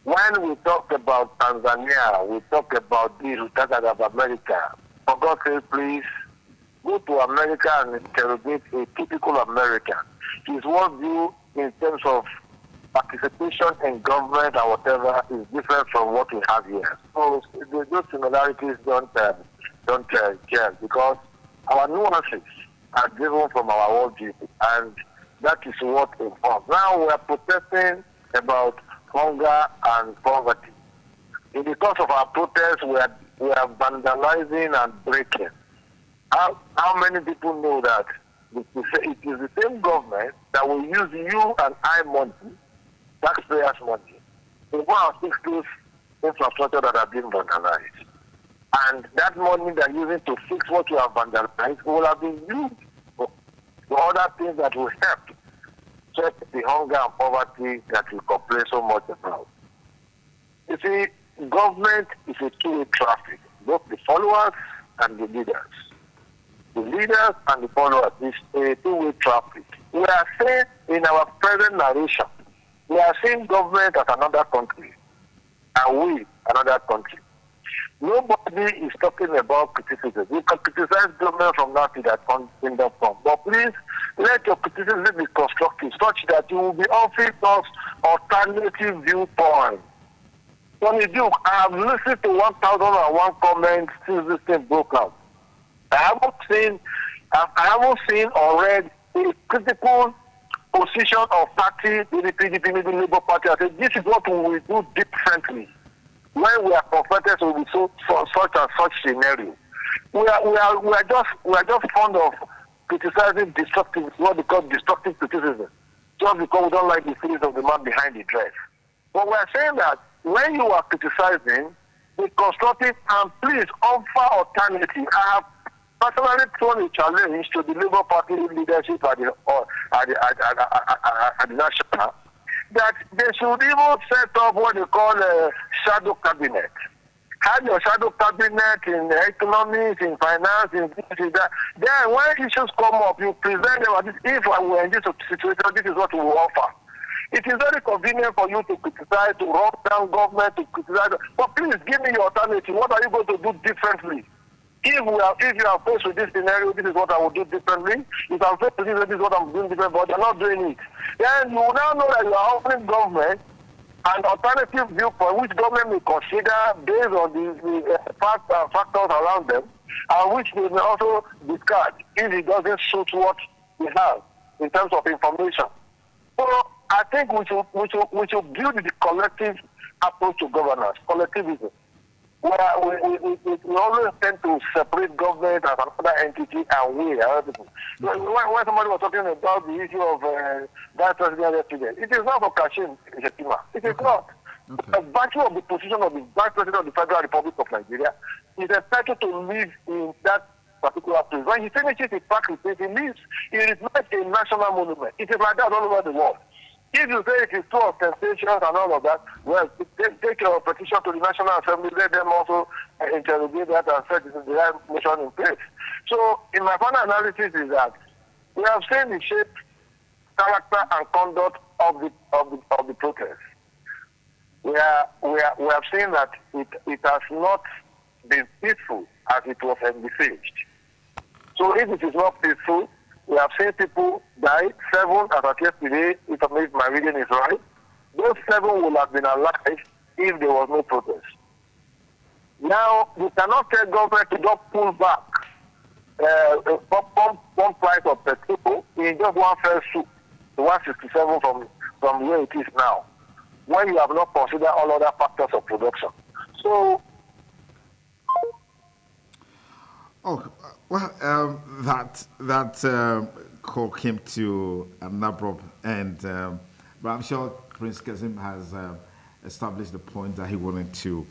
When we talk about Tanzania, we talk about this, we talk about America. For God's sake, please go to America and interrogate a typical American. His worldview in terms of participation in government and whatever is different from what we have here. So those similarities don't gel, because our nuances are driven from our worldview, and that is what involves. Now we are protesting about hunger and poverty. In the course of our protest, we are vandalizing and breaking. How many people know that it is the same government that will use you and I money, taxpayers' money, to go and fix those infrastructure that have been vandalized? And that money they're using to fix what you have vandalized will have been used for other things that will help check the hunger and poverty that we complain so much about. You see, government is a two-way traffic, both the followers and the leaders. The leaders and the followers is a two-way traffic. We are saying in our present narration, we are seeing government as another country. and we another country. Nobody is talking about criticism. You can criticize government from now to that kingdom come. But please, let your criticism be constructive, such that you will be offering us alternative viewpoints. Tony Duke, I have listened to 1,001 comments since this thing broke out. I haven't seen or read a critical position of party, the PDP, the Labour Party. I said, this is what we will do differently when we are confronted with such and such scenario. We are just fond of criticizing destructive, what they call destructive criticism, just because we don't like the feelings of the man behind the dress. But we are saying that when you are criticizing, be constructive and please offer alternative. I have personally thrown a challenge to the Labour Party leadership at the national that they should even set up what they call a shadow cabinet. Have your shadow cabinet in economics, in finance, in this, in that. Then when issues come up, you present them as if we are in this situation, this is what we will offer. It is very convenient for you to criticize, to run down government, to criticize. But please give me your alternative. What are you going to do differently? If you are faced with this scenario, this is what I will do differently. If I'm faced with this is what I'm doing differently, but you're not doing it. Then you will now know that you are offering government an alternative viewpoint, which government may consider based on the factors around them, and which they may also discard if it doesn't suit what we have in terms of information. So I think we should build the collective approach to governance, collectivism. We always tend to separate government as another entity and we are people. When somebody was talking about the issue of that president yesterday, it is not for Kashim Shettima. It is not. The virtue of the position of the vice president of the Federal Republic of Nigeria is entitled to live in that particular place. When he finishes his practice, he leaves. He is not a national monument. It is like that all over the world. If you say it is too ostentatious and all of that, well, take your petition to the National Assembly, let them also interrogate that and set the right motion in place. So, in my final analysis is that we have seen the shape, character, and conduct of the protest. We have seen that it has not been peaceful as it was envisaged. So, if it is not peaceful, we have seen people die, 7 as of yesterday, if my reading is right. Those 7 would have been alive if there was no protest. Now, you cannot tell government to just pull back one price of petrol in just one fell swoop to 167 from where it is now, when you have not considered all other factors of production. So, that call came to an abrupt end, but I'm sure Prince Kazim has established the point that he wanted to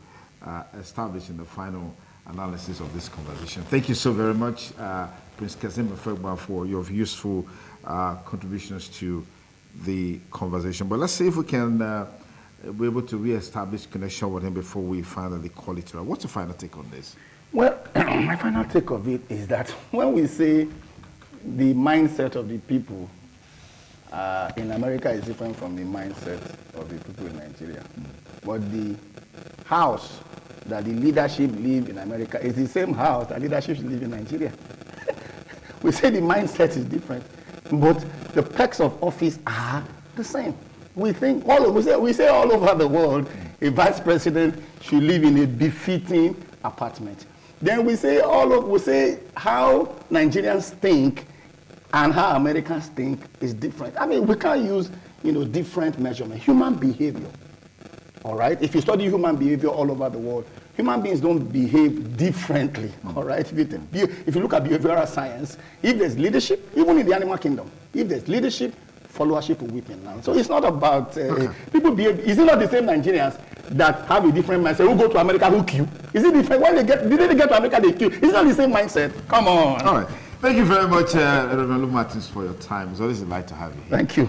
establish in the final analysis of this conversation. Thank you so very much, Prince Kazim Efegba, for your useful contributions to the conversation. But let's see if we can be able to re-establish connection with him before we finally call it. What's your final take on this? Well, my final take of it is that when we say the mindset of the people in America is different from the mindset of the people in Nigeria, but the house that the leadership live in America is the same house that leadership live in Nigeria. We say the mindset is different, but the perks of office are the same. We think we say all over the world a vice president should live in a befitting apartment. Then we say how Nigerians think and how Americans think is different. I mean, we can't use different measurement. Human behavior. All right. If you study human behavior all over the world, human beings don't behave differently. All right. If you look at behavioral science, if there's leadership, even in the animal kingdom, if there's leadership, followership will weaken now. So it's not about people behave. Is it not the same Nigerians that have a different mindset? Who go to America, who queue? Is it different? When they get to America, they queue. It's not the same mindset. Come on. All right. Thank you very much, Reverend Luke Martins, for your time. It's always a delight to have you here. Thank you.